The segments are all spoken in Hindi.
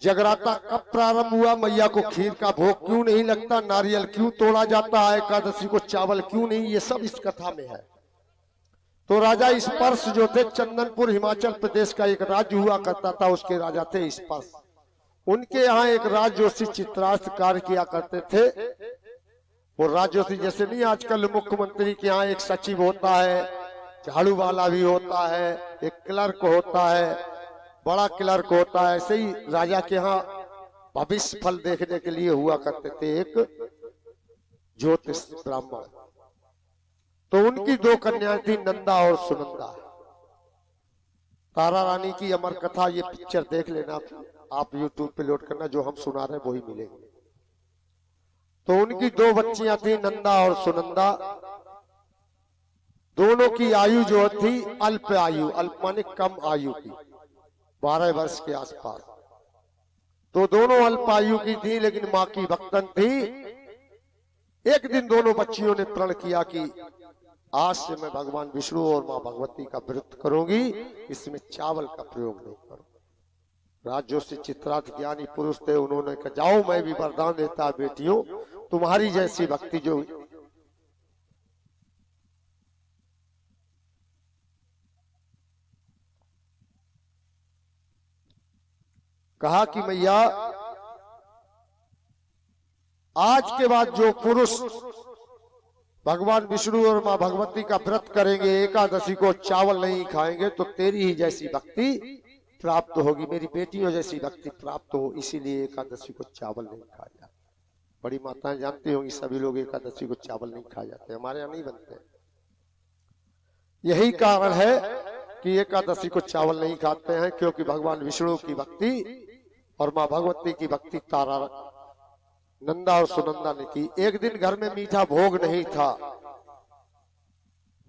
जगराता कब प्रारंभ हुआ, मैया को खीर का भोग क्यों नहीं लगता, नारियल क्यों तोड़ा जाता है, एकादशी को चावल क्यों नहीं, ये सब इस कथा में है। तो राजा स्पर्श जो थे, चंदनपुर हिमाचल प्रदेश का एक राज्य हुआ करता था, उसके राजा थे स्पर्श। उनके यहाँ एक राजजोशी चित्रार्थ कार्य किया करते थे। वो राजजोशी जैसे नहीं आजकल मुख्यमंत्री के यहाँ एक सचिव होता है, झाड़ू वाला भी होता है, एक क्लर्क होता है, बड़ा क्लर्क होता है, ऐसे ही राजा के यहाँ भविष्य फल देखने के लिए हुआ करते थे एक ज्योतिष ब्राह्मण। तो उनकी दो कन्याएं थी, नंदा और सुनंदा। तारा रानी की अमर कथा ये पिक्चर देख लेना आप यूट्यूब पे लोड करना, जो हम सुना रहे हैं वही मिलेगी। तो उनकी दो बच्चियां थी, नंदा और सुनंदा। दोनों की आयु जो थी अल्प आयु, अल्प माने कम आयु की, 12 वर्ष के आसपास। तो दोनों अल्प आयु की थी, लेकिन मां की भक्तन थी। एक दिन दोनों बच्चियों ने प्रण किया कि आज से मैं भगवान विष्णु और मां भगवती का व्रत करूंगी, इसमें चावल का प्रयोग नहीं करूंगी। राजजोशी चित्रार्थ ज्ञानी पुरुष थे, उन्होंने कहा जाओ मैं भी वरदान देता बेटियों, तुम्हारी जैसी भक्ति जो कहा कि मैया आज के बाद जो पुरुष भगवान विष्णु और मां भगवती का व्रत करेंगे, एकादशी को चावल नहीं खाएंगे, तो तेरी ही जैसी भक्ति प्राप्त होगी, मेरी बेटियों जैसी भक्ति प्राप्त हो, इसीलिए एकादशी को चावल नहीं खाया जाता। बड़ी माताएं जानती होंगी, सभी लोग एकादशी को चावल नहीं खाए जाते, हमारे यहाँ नहीं बनते। यही कारण है कि एकादशी को चावल नहीं खाते हैं, क्योंकि भगवान विष्णु की भक्ति और मां भगवती की भक्ति तारा नंदा और सुनंदा ने की। एक दिन घर में मीठा भोग नहीं था।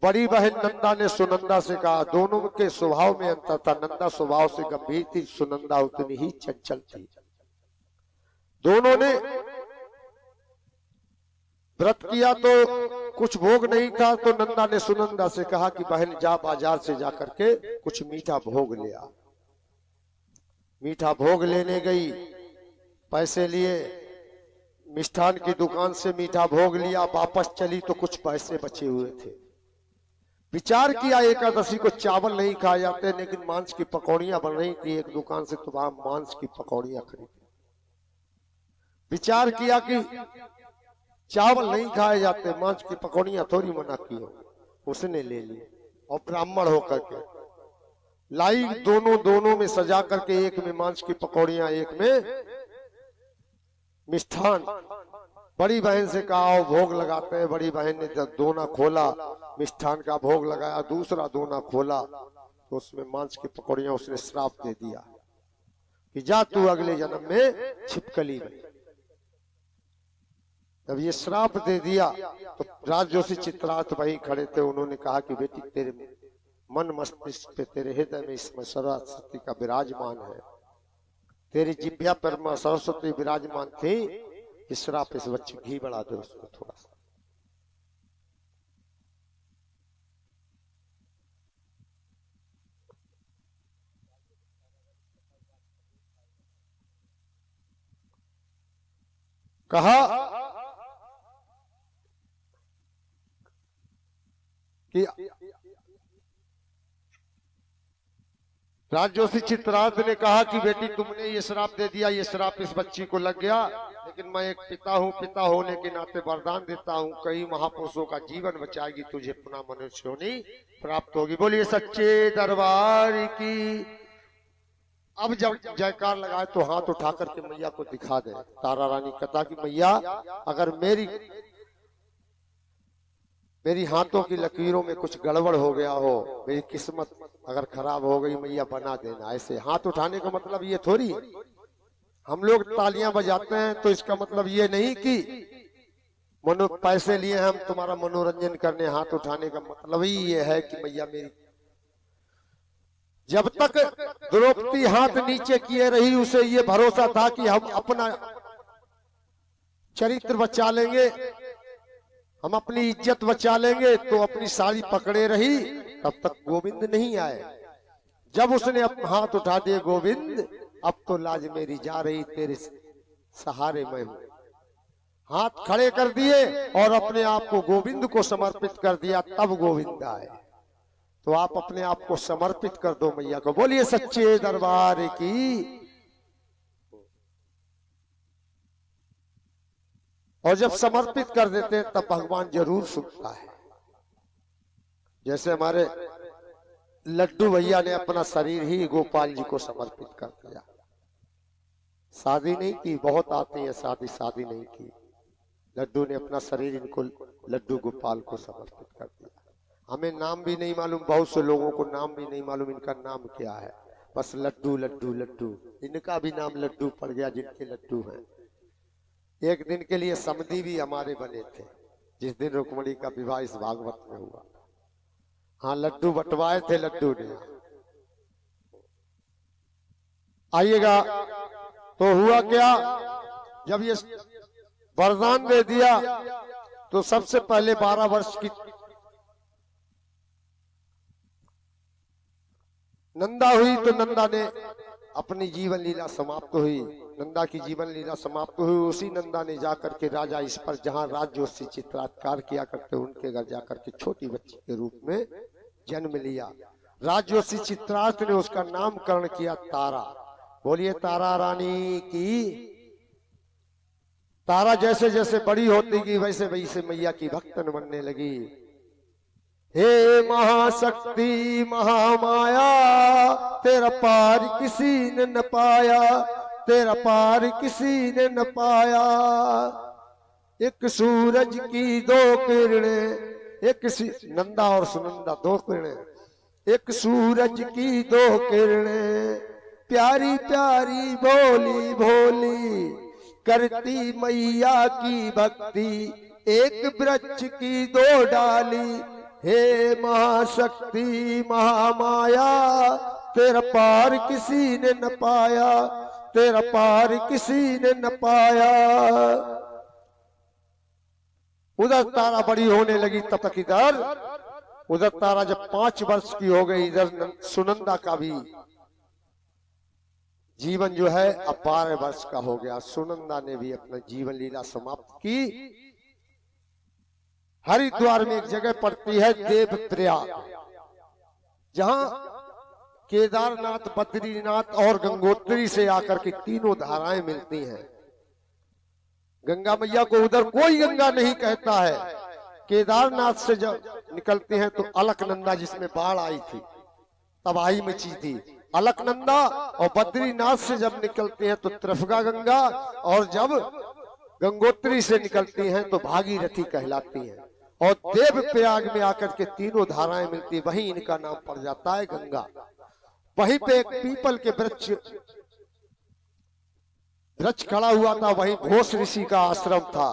बड़ी बहन नंदा ने सुनंदा से कहा, दोनों के स्वभाव में अंतर था, नंदा स्वभाव से गंभीर थी, सुनंदा उतनी ही चंचल थी। दोनों ने व्रत किया तो कुछ भोग नहीं था, तो नंदा ने सुनंदा से कहा कि बहन जा बाजार से जाकर के कुछ मीठा भोग ले आ। मीठा भोग लेने गई, पैसे लिए, मिष्ठान की दुकान से मीठा भोग लिया, वापस चली तो कुछ पैसे बचे हुए थे। विचार किया एकादशी को चावल नहीं खाए जाते, लेकिन मांस की पकौड़ियां बन रही थी, एक दुकान से तो वहां मांस की पकौड़ियां खरीदी। विचार किया कि चावल नहीं खाए जाते, मांस की पकौड़ियां थोड़ी मना की हो, उसने ले ली और ब्राह्मण होकर के लाई। दोनों में सजा करके, एक में मांस की पकौड़ियां, एक में मिष्ठान। बड़ी बहन से कहा भोग लगाते हैं। बड़ी बहन ने जब दोना खोला, मिष्ठान का भोग लगाया, दूसरा दोना खोला तो उसमें मांस की पकौड़ियां, उसने श्राप दे दिया कि जा तू अगले जन्म में छिपकली बन। जब ये श्राप दे दिया तो राजजोशी चित्रार्थ वहीं खड़े थे, उन्होंने कहा कि बेटी तेरे मन मस्तिष्क पे, तेरे हृदय में इसमें सरस्वती का विराजमान है, तेरी जिभ्या पर मां सरस्वती विराजमान थी, इस श्राप इस बच्चे घी बढ़ा दो उसको थोड़ा सा। कहा कि राजजोशी चित्रार्थ ने कहा कि बेटी तुमने ये श्राप दे दिया, ये श्राप इस बच्ची को लग गया, लेकिन मैं एक पिता हूँ, पिता होने के नाते वरदान देता हूँ, कई महापुरुषों का जीवन बचाएगी, तुझे पुनः मनुष्य होनी प्राप्त होगी। बोलिए सच्चे दरबार की। अब जब जयकार लगाए तो हाथ उठा करके मैया को दिखा दे। तारा रानी कथा की मैया अगर मेरी हाथों की लकीरों में कुछ गड़बड़ हो गया हो, मेरी किस्मत अगर खराब हो गई, मैया बना देना। ऐसे हाथ उठाने का मतलब ये थोड़ी है, हम लोग तालियां बजाते हैं तो इसका मतलब ये नहीं कि पैसे लिए हम तुम्हारा मनोरंजन करने। हाथ उठाने का मतलब ही ये है कि मैया मेरी। जब तक द्रौपदी हाथ नीचे किए रही, उसे ये भरोसा था कि हम अपना चरित्र बचा लेंगे, हम अपनी इज्जत बचा लेंगे, तो अपनी साड़ी पकड़े रही, तब तक गोविंद नहीं आए। जब उसने हाथ उठा दिए गोविंद, अब तो लाज मेरी जा रही, तेरे सहारे मैं हूं। हाथ खड़े कर दिए और अपने आप को गोविंद को समर्पित कर दिया, तब गोविंद आए। तो आप अपने आप को समर्पित कर दो मैया को। बोलिए सच्चे दरबार की। और जब समर्पित कर देते हैं तब भगवान जरूर सुनता है। जैसे हमारे लड्डू भैया ने अपना शरीर ही गोपाल जी को समर्पित कर दिया। शादी नहीं की, बहुत आती है शादी नहीं की। लड्डू ने अपना शरीर इनको लड्डू गोपाल को समर्पित कर दिया। हमें नाम भी नहीं मालूम, बहुत से लोगों को नाम भी नहीं मालूम इनका नाम क्या है, बस लड्डू लड्डू लड्डू। इनका भी नाम लड्डू पड़ गया जिनके लड्डू हैं। एक दिन के लिए समधी भी हमारे बने थे जिस दिन रुक्मणी का विवाह इस भागवत में हुआ। हाँ, लड्डू बंटवाए थे लड्डू ने। आइएगा। तो हुआ क्या, जब ये वरदान दे दिया तो सबसे पहले 12 वर्ष की नंदा हुई। तो नंदा ने अपनी जीवन लीला समाप्त हुई। नंदा की जीवन लीला समाप्त हुई। उसी नंदा ने जाकर के राजा इस पर, जहां राजजोशी चित्रात्कार किया करते उनके घर जाकर के छोटी बच्ची के रूप में जन्म लिया। राजजोशी चित्रार्थ ने उसका नामकरण किया तारा। बोलिए तारा रानी की। तारा जैसे जैसे बड़ी होती गई वैसे वैसे मैया की भक्तन बनने लगी। हे महाशक्ति महामाया, तेरा पार किसी ने न पाया, तेरा पार किसी ने न पाया। एक सूरज की दो किरणें, एक नंदा और सुनंदा दो किरणें, एक सूरज की दो किरणें, प्यारी प्यारी भोली भोली, करती मैया की भक्ति, एक वृक्ष की दो डाली। हे महाशक्ति महामाया, तेरा पार किसी ने न पाया, तेरा पार किसी ने न पाया। उधर तारा बड़ी होने लगी, तब तक उधर तारा जब 5 वर्ष की हो गई, इधर सुनंदा का भी जीवन जो है अब 12 वर्ष का हो गया। सुनंदा ने भी अपना जीवन लीला समाप्त की। हरिद्वार में एक जगह पड़ती है देवप्रयाग, जहां केदारनाथ, बद्रीनाथ और गंगोत्री से आकर के तीनों धाराएं मिलती हैं। गंगा मैया को उधर कोई गंगा नहीं कहता है। केदारनाथ से जब निकलते हैं तो अलकनंदा, जिसमें बाढ़ आई थी, तबाही मची थी, अलकनंदा। और बद्रीनाथ से जब निकलते हैं तो त्रिफगा गंगा, और जब गंगोत्री से निकलती हैं तो भागीरथी कहलाती हैं। और देवप्रयाग में आकर के तीनों धाराएं मिलती, वहीं इनका नाम पड़ जाता है गंगा। वहीं पे एक पीपल के वृक्ष खड़ा हुआ था, वहीं घोष ऋषि का आश्रम था,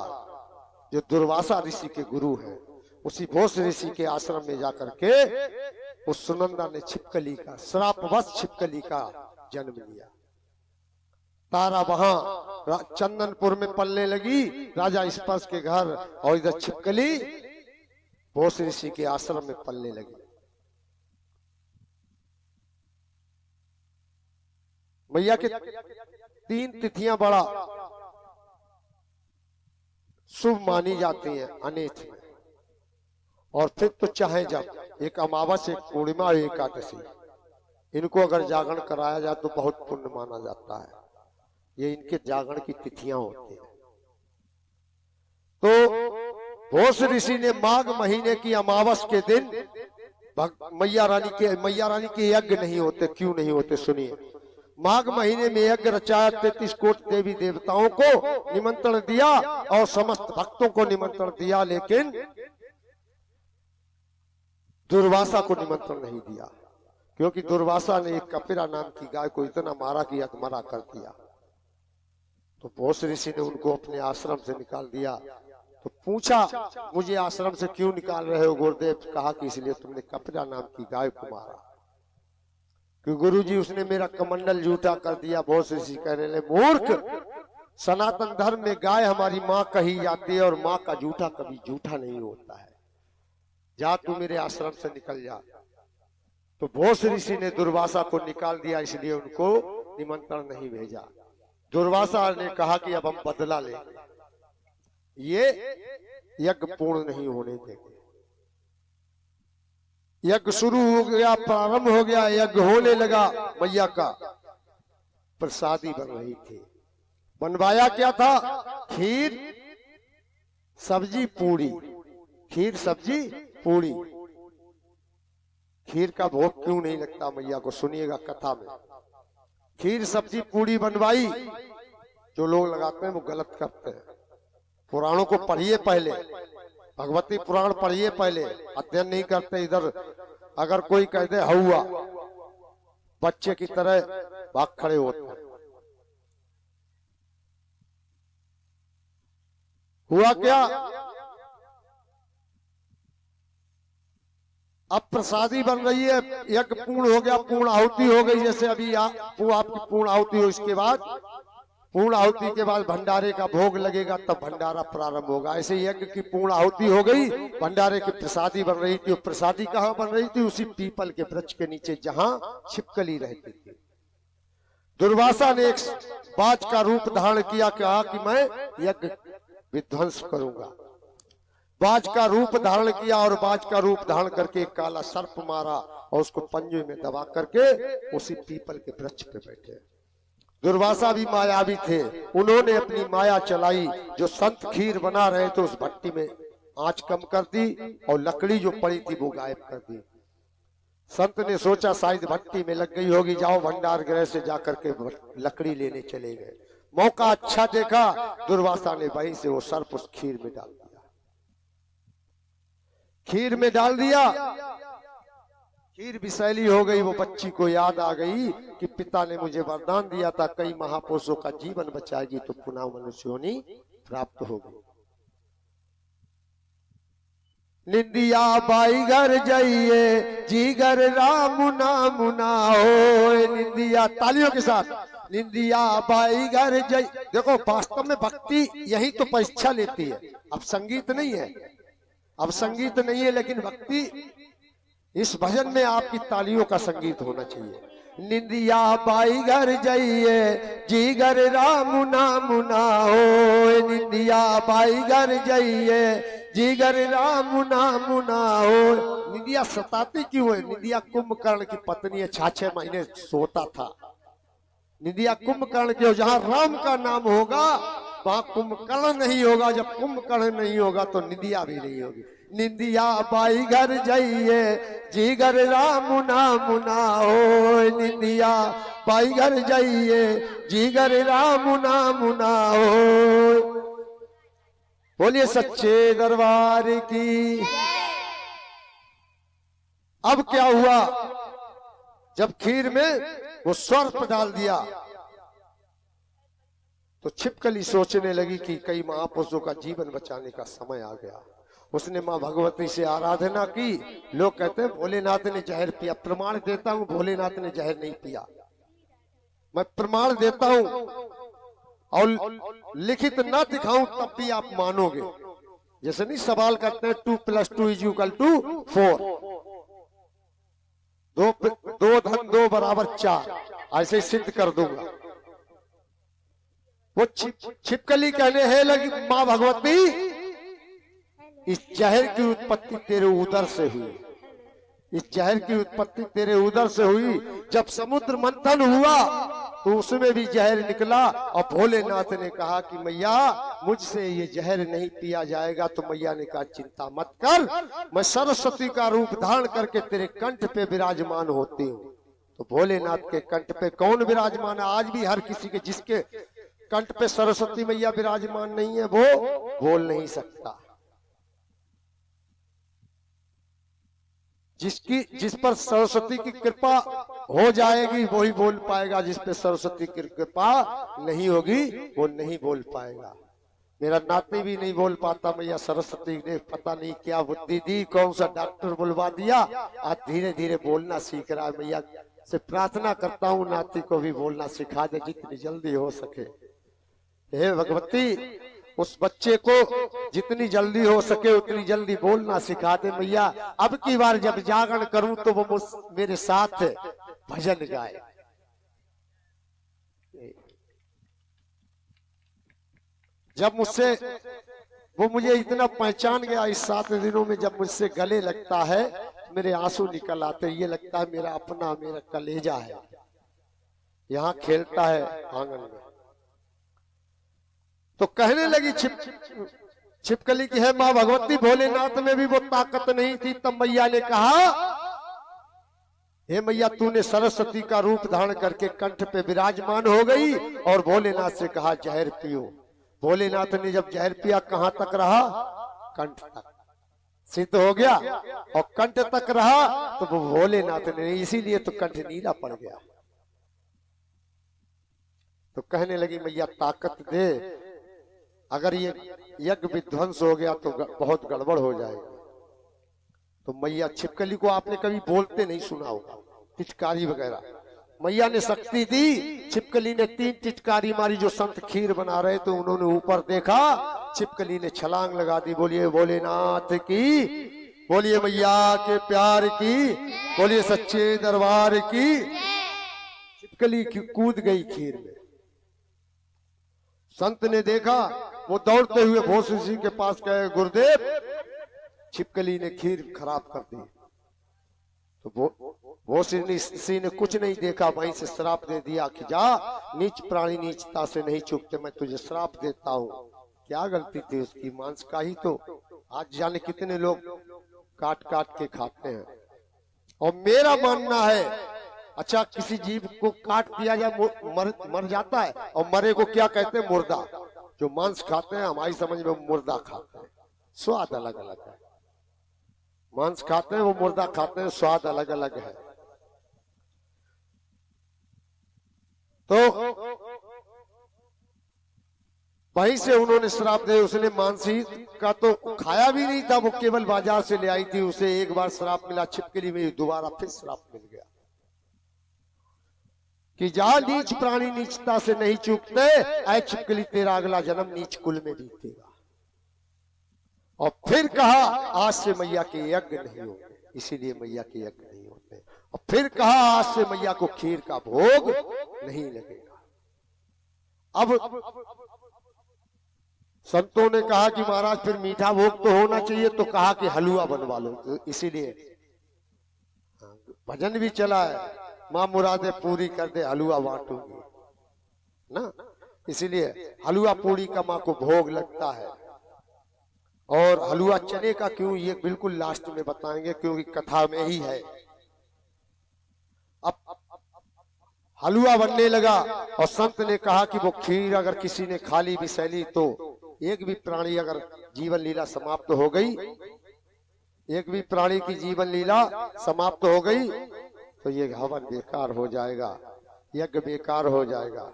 जो दुर्वासा ऋषि के गुरु हैं। उसी घोष ऋषि के आश्रम में जाकर के उस सुनंदा ने छिपकली का, श्रापवश छिपकली का जन्म लिया। तारा वहां चंदनपुर में पलने लगी, राजा स्पर्श के घर, और इधर छिपकली घोष ऋषि के आश्रम में पलने लगी। मैया के 3 तिथियां बड़ा शुभ मानी जाती हैं अनेक में। और फिर तो चाहे जब एक अमावस, एक पूर्णिमा, एक एकादशी, इनको अगर जागरण कराया जाए तो बहुत पुण्य माना जाता है। ये इनके जागरण की तिथियां होती हैं। तो घोष ऋषि ने माघ महीने की अमावस के दिन मैया रानी के यज्ञ नहीं होते। क्यों नहीं होते सुनिए। माघ महीने में यज्ञ रचाया, 33 कोटि देवी देवताओं को निमंत्रण दिया और समस्त भक्तों को निमंत्रण दिया, लेकिन दुर्वासा को निमंत्रण नहीं दिया, क्योंकि दुर्वासा ने एक कपिला नाम की गाय को इतना मारा कि अधमरा कर दिया। तो घोष ऋषि ने उनको अपने आश्रम से निकाल दिया। तो पूछा, मुझे आश्रम से क्यों निकाल रहे हो गुरुदेव? कहा कि इसलिए तुमने कपिला नाम की गाय को मारा। कि गुरुजी उसने मेरा कमंडल झूठा कर दिया। घोष ऋषि कहने लगे, मूर्ख, सनातन धर्म में गाय हमारी माँ कही जाती है और माँ का झूठा कभी झूठा नहीं होता है। जा तू मेरे आश्रम से निकल जा। तो घोष ऋषि ने दुर्वासा को निकाल दिया, इसलिए उनको निमंत्रण नहीं भेजा। दुर्वासा ने कहा कि अब हम बदला लेंगे, ये यज्ञ पूर्ण नहीं होने देंगे। यज्ञ शुरू हो गया, प्रारंभ हो गया, यज्ञ होने लगा। मैया का प्रसादी बन रही थी। बनवाया क्या था? खीर सब्जी पूरी, खीर सब्जी पूरी। खीर का भोग क्यों नहीं लगता मैया को, सुनिएगा कथा में। खीर सब्जी पूरी बनवाई। जो लोग लगाते हैं वो गलत करते हैं। पुराणों को पढ़िए पहले, भगवती पुराण पढ़िए पहले, अध्ययन नहीं करते इधर। अगर कोई कह दे हुआ, बच्चे की तरह भाग खड़े होते हैं। हुआ क्या? अब प्रसादी बन रही है, यज्ञ पूर्ण हो गया, पूर्ण आहुति हो गई। जैसे अभी वो आपकी पूर्ण आहुति हो, इसके बाद पूर्ण आहुति के बाद भंडारे का भोग लगेगा, तब भंडारा प्रारंभ होगा। ऐसे यज्ञ की पूर्ण आहुति हो गई, भंडारे की प्रसादी बन रही थी। प्रसादी कहाँ बन रही थी? उसी पीपल के वृक्ष के नीचे जहां छिपकली रहती थी। दुर्वासा ने एक बाज का रूप धारण किया, कहा कि मैं यज्ञ विध्वंस करूंगा। बाज का रूप धारण किया और बाज का रूप धारण करके एक काला सर्प मारा और उसको पंजे में दबा करके उसी पीपल के वृक्ष पे बैठे। दुर्वासा भी मायावी थे, उन्होंने अपनी माया चलाई। जो संत खीर बना रहे थे उस भट्टी में आंच कम कर दी और लकड़ी जो पड़ी थी वो गायब कर दी। संत ने सोचा शायद भट्टी में लग गई होगी, जाओ भंडार गृह से जाकर के लकड़ी लेने चले गए। मौका अच्छा देखा, दुर्वासा ने वहीं से वो सर्प उस खीर में डाल दिया। खीर में डाल दिया, खीर विषैली हो गई। वो बच्ची को याद आ गई कि पिता ने मुझे वरदान दिया था, कई महापुरुषों का जीवन बचाएगी तो पुनः मनुष्य होनी प्राप्त होगी। निंदिया बाई घर जाइए, जीगर राम नाम ना हो। निंदिया, तालियों के साथ, निंदिया बाई घर जाई। देखो वास्तव में भक्ति यही तो परीक्षा लेती है। अब संगीत नहीं है, अब संगीत नहीं है, लेकिन भक्ति इस भजन में आपकी तालियों का संगीत होना चाहिए। निंदिया बाई घर जाइए, जीगर राम नाम ना हो। निंदिया बाई घर जाइए, जीगर राम नाम ना हो। निंदिया सताती क्यों है? निंदिया कुंभकर्ण की पत्नी है, 6 महीने सोता था। निंदिया कुंभकर्ण की हो, जहां राम का नाम होगा वहां कुंभकर्ण नहीं होगा। जब कुंभकर्ण नहीं होगा तो निंदिया भी नहीं होगी। निंदिया बाई घर जाइए, जीगर राम नाम ना हो। निंदिया बाई घर जाइए, जीगर राम नाम ना हो। बोलिए सच्चे दरबार की। अब क्या हुआ? जब खीर में वो सर्प डाल दिया तो छिपकली सोचने लगी कि कई महापुरुषों का जीवन बचाने का समय आ गया। उसने मां भगवती से आराधना की। लोग कहते हैं भोलेनाथ ने जहर पिया। प्रमाण देता हूं भोलेनाथ ने जहर नहीं पिया। मैं प्रमाण देता हूं और लिखित ना दिखाऊं तब भी आप मानोगे। जैसे नहीं सवाल करते हैं 2 + 2 = 4, 2 धन 2 = 4, ऐसे सिद्ध कर दूंगा। वो छिपकली कहने है लगी, मां भगवती इस जहर की उत्पत्ति तेरे उदर से हुई। इस जहर की उत्पत्ति तेरे उदर से हुई। जब समुद्र मंथन हुआ तो उसमें भी जहर निकला और भोलेनाथ ने कहा कि मैया मुझसे ये जहर नहीं पिया जाएगा। तो मैया ने कहा चिंता मत कर, मैं सरस्वती का रूप धारण करके तेरे कंठ पे विराजमान होती हूँ। तो भोलेनाथ के कंठ पे कौन विराजमान है? आज भी हर किसी के जिसके कंठ पे सरस्वती मैया विराजमान नहीं है वो बोल नहीं सकता। जिस पर सरस्वती की कृपा हो जाएगी वही बोल पाएगा, जिस पे सरस्वती की कृपा नहीं होगी वो नहीं बोल पाएगा। मेरा नाती भी नहीं बोल पाता, मैया सरस्वती ने पता नहीं क्या बुद्धि दी, कौन सा डॉक्टर बुलवा दिया, आज धीरे धीरे बोलना सीख रहा है। मैया से प्रार्थना करता हूँ नाती को भी बोलना सिखा दे जितनी जल्दी हो सके। हे भगवती उस बच्चे को जितनी जल्दी हो सके उतनी जल्दी बोलना सिखा दे मैया। अब की बार जब जागरण करूं तो वो मेरे साथ भजन गाए। जब मुझसे वो मुझे इतना पहचान गया इस 7 दिनों में, जब मुझसे गले लगता है मेरे आंसू निकल आते, ये लगता है मेरा अपना, मेरा कलेजा है, यहाँ खेलता है आंगन में। तो कहने लगी छिपकली की है माँ भगवती, भोलेनाथ में भी वो ताकत नहीं थी। तब मैया ने कहा, हे मैया तूने सरस्वती का रूप धारण करके कंठ पे विराजमान हो गई और भोलेनाथ से कहा जहर पियो। भोलेनाथ ने जब जहर पिया कहां तक रहा? कंठ तक सिद्ध हो गया, और कंठ तक रहा तो वो भोलेनाथ ने, इसीलिए तो कंठ नीला पड़ गया। तो कहने लगी मैया ताकत दे, अगर ये यज्ञ विध्वंस हो गया तो बहुत गड़बड़ हो जाएगी। तो मैया, छिपकली को आपने कभी बोलते नहीं सुना होगा, टिटकारी वगैरह, मैया ने शक्ति दी। छिपकली ने 3 टिटकारी मारी। जो संत खीर बना रहे तो उन्होंने ऊपर देखा, छिपकली ने छलांग लगा दी। बोलिए भोलेनाथ की, बोलिए मैया के प्यार की, बोलिए सच्चे दरबार की। छिपकली की कूद गई खीर में। संत ने देखा, वो दौड़ते हुए भोस ऋषि के पास गए, गुरुदेव छिपकली ने खीर खराब कर दी। तो भोस ऋषि ने कुछ नहीं देखा, वहीं से श्राप दे दिया कि जा, नीच प्राणी नीचता से नहीं चूकते, मैं तुझे श्राप देता हूँ। क्या गलती थी उसकी? मांस का ही तो आज जाने कितने लोग काट काट के खाते हैं। और मेरा मानना है, अच्छा किसी जीव को काट दिया जाए मर जाता है, और मरे को क्या कहते हैं? मुर्दा। जो मांस खाते हैं हमारी समझ में मुर्दा खाते हैं, स्वाद अलग अलग है। मांस खाते हैं वो मुर्दा खाते हैं, स्वाद अलग अलग है। तो वहीं से उन्होंने श्राप दे। उसने मांसी का तो खाया भी नहीं था, वो केवल बाजार से ले आई थी। उसे एक बार श्राप मिला छिपकली में, दोबारा फिर श्राप मिल गया कि जा, नीच प्राणी नीचता से नहीं चूकते, ऐ छिपकली तेरा अगला जन्म नीच कुल में बीतेगा। और फिर कहा आज से मैया के यज्ञ नहीं होते, इसीलिए मैया के यज्ञ नहीं होते। और फिर कहा आज से मैया को खीर का भोग नहीं लगेगा। अब संतों ने कहा कि महाराज फिर मीठा भोग तो होना चाहिए, तो कहा कि हलवा बनवा लो। तो इसीलिए भजन भी चला है, माँ मुरादे पूरी कर दे हलवा बांटूंगी ना, इसीलिए हलवा पूरी का माँ को भोग लगता है। और हलवा चने का क्यों, ये बिल्कुल लास्ट में बताएंगे, क्योंकि कथा में ही है। अब हलवा बनने लगा और संत ने कहा कि वो खीर अगर किसी ने खा ली विषैली, तो एक भी प्राणी अगर जीवन लीला समाप्त हो गई, एक भी प्राणी की जीवन लीला समाप्त हो गई तो ये हवन बेकार हो जाएगा, यज्ञ बेकार हो जाएगा,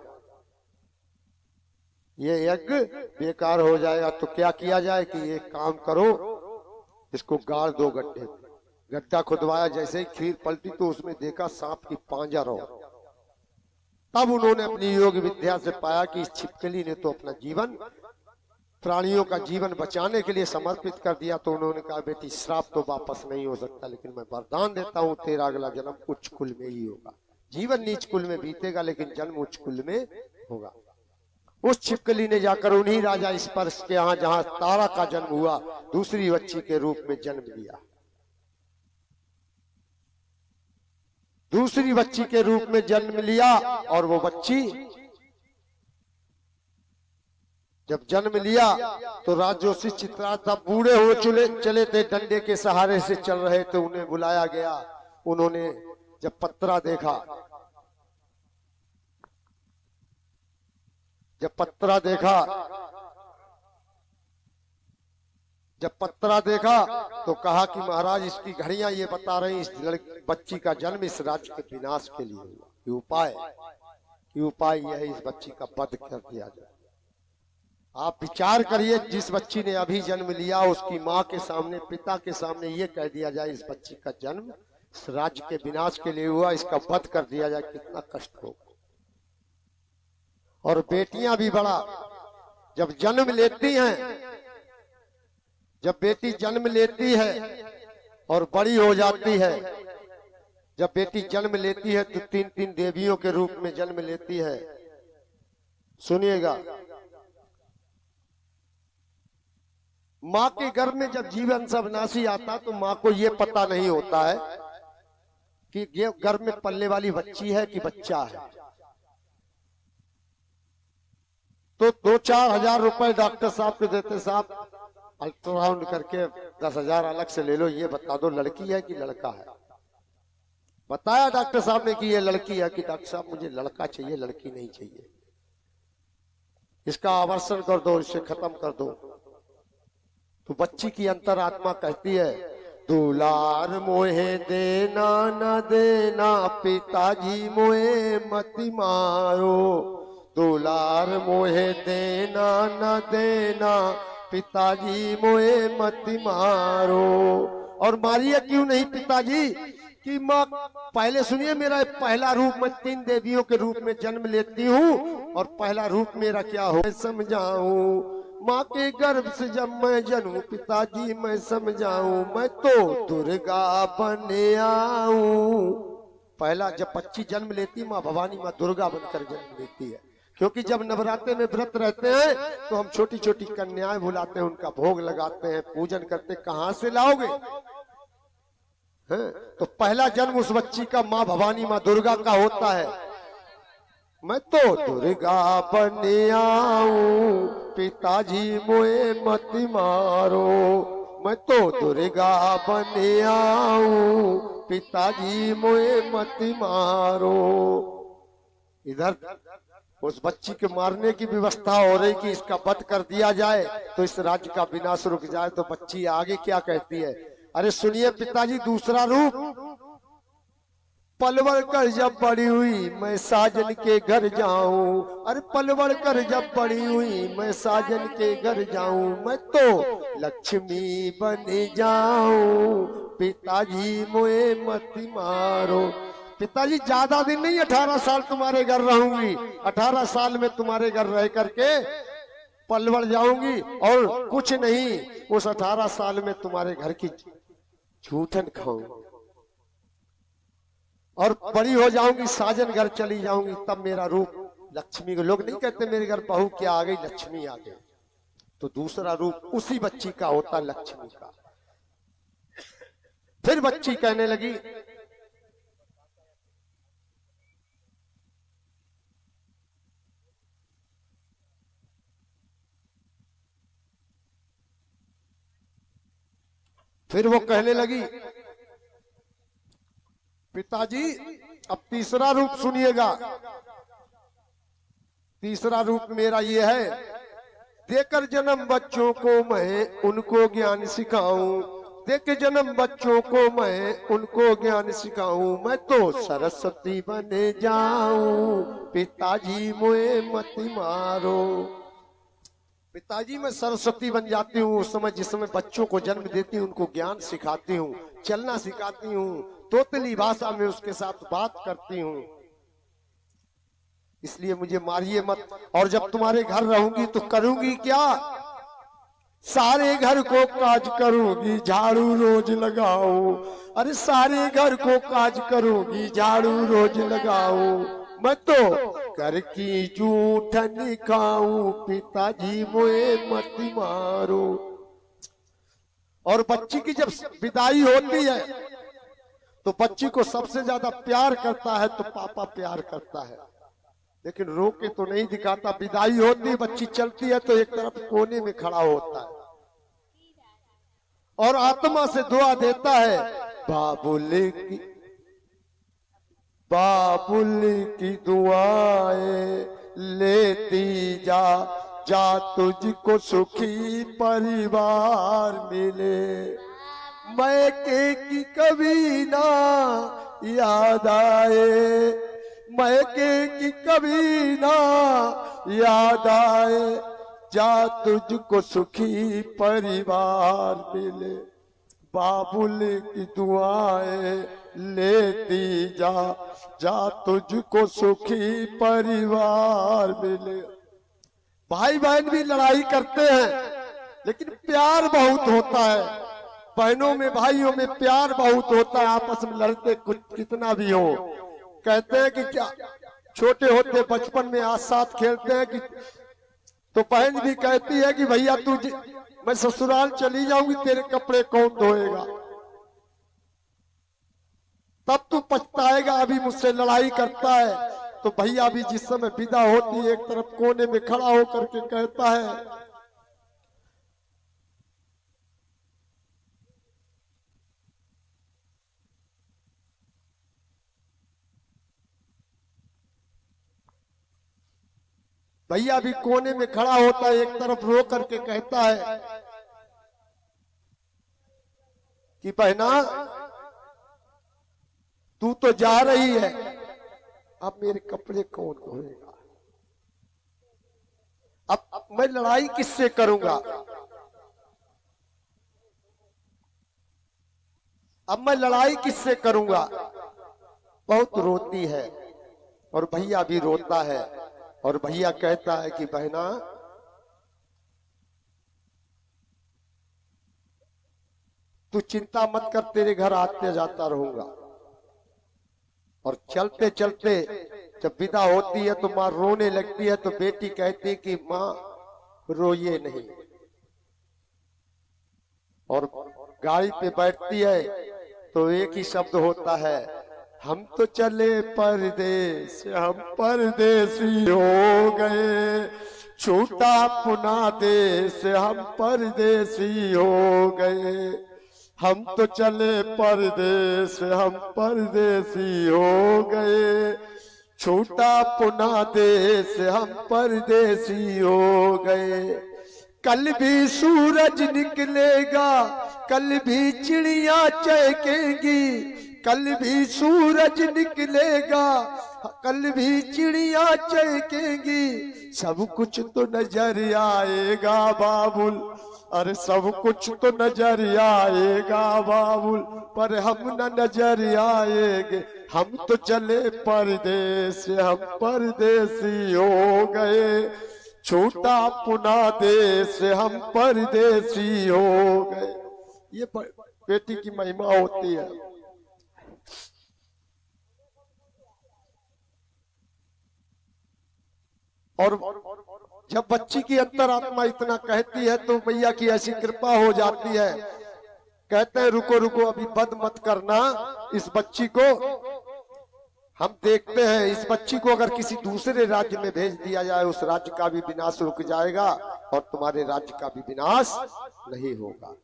ये यज्ञ बेकार हो जाएगा। तो क्या किया जाए कि ये काम करो, इसको गाड़ दो गड्ढे में। गड्ढा खुदवाया, जैसे ही खीर पलटी तो उसमें देखा सांप की पांजर हो। तब उन्होंने अपनी योग विद्या से पाया कि इस छिपकली ने तो अपना जीवन प्राणियों का जीवन बचाने के लिए समर्पित कर दिया। तो उन्होंने कहा बेटी श्राप तो वापस नहीं हो सकता, लेकिन मैं वरदान देता हूँ तेरा अगला जन्म उच्च कुल में ही होगा। जीवन नीच कुल में बीतेगा लेकिन जन्म उच्च कुल में होगा। उस छिपकली ने जाकर उन्हीं राजा स्पर्श के यहाँ जहाँ तारा का जन्म हुआ, दूसरी बच्ची के रूप में जन्म लिया। दूसरी बच्ची के रूप में जन्म लिया और वो बच्ची जब जन्म लिया तो राजोशी चित्राता बूढ़े हो चले थे, डंडे के सहारे से चल रहे थे। उन्हें बुलाया गया। उन्होंने जब पत्रा देखा, जब पत्रा देखा तो कहा कि महाराज इसकी घड़ियां ये बता रही इस बच्ची का जन्म इस राज्य के विनाश के लिए हुआ। उपाय यह है इस बच्ची का वध कर दिया जाए। आप विचार करिए, जिस बच्ची ने अभी जन्म लिया उसकी माँ के सामने, पिता के सामने ये कह दिया जाए इस बच्ची का जन्म इस राज्य के विनाश के लिए हुआ, इसका वध कर दिया जाए, कितना कष्ट होगा। और बेटियां भी बड़ा, जब जन्म लेती हैं, जब बेटी जन्म लेती है और बड़ी हो जाती है, जब बेटी जन्म लेती है तो 3-3 देवियों के रूप में जन्म लेती है। सुनिएगा, माँ के गर्भ में जब जीवन सब नासी आता तो माँ को ये पता नहीं होता है कि ये गर्भ में पलने वाली बच्ची है कि बच्चा है। तो 2-4 हजार रुपए डॉक्टर साहब को देते, साहब अल्ट्रासाउंड करके 10,000 अलग से ले लो, ये बता दो लड़की है कि लड़का है। बताया डॉक्टर साहब ने कि ये लड़की है, कि डॉक्टर साहब मुझे लड़का चाहिए, लड़की नहीं चाहिए, इसका आवर्षण कर दो, इसे खत्म कर दो। तो बच्ची की अंतरात्मा कहती है, दुलार मोहे देना न देना, पिताजी मोहे मति मारो। दुलार मोहे देना न देना, पिताजी मोहे मति मारो। और मारिए क्यों नहीं पिताजी? कि माँ, पहले सुनिए, मेरा पहला रूप, मैं 3 देवियों के रूप में जन्म लेती हूँ और पहला रूप मेरा क्या हो समझाऊं। माँ के गर्भ से जब मैं जन्मूं पिताजी मैं समझाऊं, मैं तो दुर्गा बन आऊं। पहला जब बच्ची जन्म लेती माँ भवानी, माँ दुर्गा बनकर जन्म लेती है। क्योंकि जब नवरात्रे में व्रत रहते हैं तो हम छोटी छोटी कन्याएं बुलाते हैं, उनका भोग लगाते हैं, पूजन करते। कहाँ से लाओगे? तो पहला जन्म उस बच्ची का माँ भवानी, माँ दुर्गा का होता है। मैं तो दुर्गा बन आऊं, पिताजी मोए मत मारो। मैं तो दुर्गा बन आऊं, पिताजी मोए मत मारो। इधर उस बच्ची के मारने की व्यवस्था हो रही कि इसका वध कर दिया जाए तो इस राज्य का विनाश रुक जाए। तो बच्ची आगे क्या कहती है? अरे सुनिए पिताजी, दूसरा रूप, पलवल कर जब बड़ी हुई मैं साजन के घर जाऊं। अरे पलवल कर जब बड़ी हुई मैं साजन के घर जाऊं, मैं तो लक्ष्मी बन जाऊं, पिताजी मोए मत मारो। पिताजी ज्यादा दिन नहीं, 18 साल तुम्हारे घर रहूंगी, 18 साल में तुम्हारे घर रह करके पलवल जाऊंगी और कुछ नहीं, उस 18 साल में तुम्हारे घर की जूठन खाऊंगी और बड़ी हो जाऊंगी, साजन घर चली जाऊंगी, तब मेरा रूप लक्ष्मी को। लोग नहीं कहते मेरे घर बहू क्या आ गई, लक्ष्मी आ गई। तो दूसरा रूप उसी बच्ची का होता, लक्ष्मी का। फिर बच्ची कहने लगी, फिर वो कहने लगी, पिताजी अब तीसरा रूप सुनिएगा। तीसरा रूप मेरा ये है, देकर जन्म बच्चों को मैं उनको ज्ञान सिखाऊं। देकर जन्म बच्चों को मैं उनको ज्ञान सिखाऊं, मैं तो सरस्वती बने जाऊं, पिताजी मोए मत मारो। पिताजी मैं सरस्वती बन जाती हूँ उस समय, जिस समय बच्चों को जन्म देती हूँ, उनको ज्ञान सिखाती हूँ, चलना सिखाती हूँ, तोतली भाषा में उसके साथ बात करती हूँ। इसलिए मुझे मारिए मत। और जब तुम्हारे घर रहूंगी तो करूंगी क्या? सारे घर को काज करूंगी, झाड़ू रोज लगाओ। अरे सारे घर को काज करूंगी, झाड़ू रोज लगाओ। मैं तो घर की जूठन खाऊं, पिताजी मोए मत मारो। और बच्ची की जब विदाई होती है तो बच्ची को सबसे ज्यादा प्यार करता है तो पापा प्यार करता है, लेकिन रो के तो नहीं दिखाता। विदाई होती है, बच्ची चलती है तो एक तरफ कोने में खड़ा होता है और आत्मा से दुआ देता है, बाबुल की दुआएं लेती जा, जा तुझको सुखी परिवार मिले। मैके की कभी ना याद आए, मैके की कभी ना याद आए, जा तुझको सुखी परिवार मिले। बाबुल की दुआएं लेती जा, जा तुझको सुखी परिवार मिले। भाई बहन भी लड़ाई करते हैं लेकिन प्यार बहुत होता है। बहनों में भाइयों में प्यार बहुत होता है, आपस में लड़ते कुछ कितना भी हो। कहते हैं कि क्या छोटे होते बचपन में आज साथ खेलते हैं कि तो बहन भी कहती है कि भैया तू मैं ससुराल चली जाऊंगी, तेरे कपड़े कौन धोएगा। तब तू पछताएगा, अभी मुझसे लड़ाई करता है। तो भैया भी जिस समय विदा होती है, एक तरफ कोने में खड़ा होकर के कहता है भैया भी कोने में खड़ा होता है, एक तरफ रो करके कहता है कि बहना तू तो जा रही है, अब मेरे कपड़े कौन धोएगा। अब मैं लड़ाई किससे करूंगा, अब मैं लड़ाई किससे करूंगा। बहुत रोती है और भैया भी रोता है। और भैया कहता है कि बहना तू चिंता मत कर, तेरे घर आते जाता रहूंगा। और चलते चलते जब विदा होती है तो माँ रोने लगती है, तो बेटी कहती है कि माँ रोइए नहीं। और गाड़ी पे बैठती है तो एक ही शब्द होता है, हम तो चले परदेस, हम परदेसी हो गए, छूटा पुना देश, हम परदेसी हो गए। हम तो चले परदेस, हम परदेसी हो गए, छूटा पुना देश, हम परदेसी हो गए। कल भी सूरज निकलेगा, कल भी चिड़िया चहकेंगी, कल भी सूरज निकलेगा, कल भी चिड़िया चहकेंगी। सब कुछ तो नजर आएगा बाबुल, अरे सब कुछ तो नजर आएगा बाबुल, पर हम न नजर आएंगे। हम तो चले परदेस, हम परदेसी हो गए, छूटा पुना देश, हम परदेसी हो गए। ये बेटी की महिमा होती है। और जब बच्ची की अंतरात्मा इतना कहती है तो मैया की ऐसी कृपा हो जाती है। कहते हैं रुको रुको, अभी बद मत करना, इस बच्ची को हम देखते हैं। इस बच्ची को अगर किसी दूसरे राज्य में भेज दिया जाए, उस राज्य का भी विनाश रुक जाएगा और तुम्हारे राज्य का भी विनाश नहीं होगा।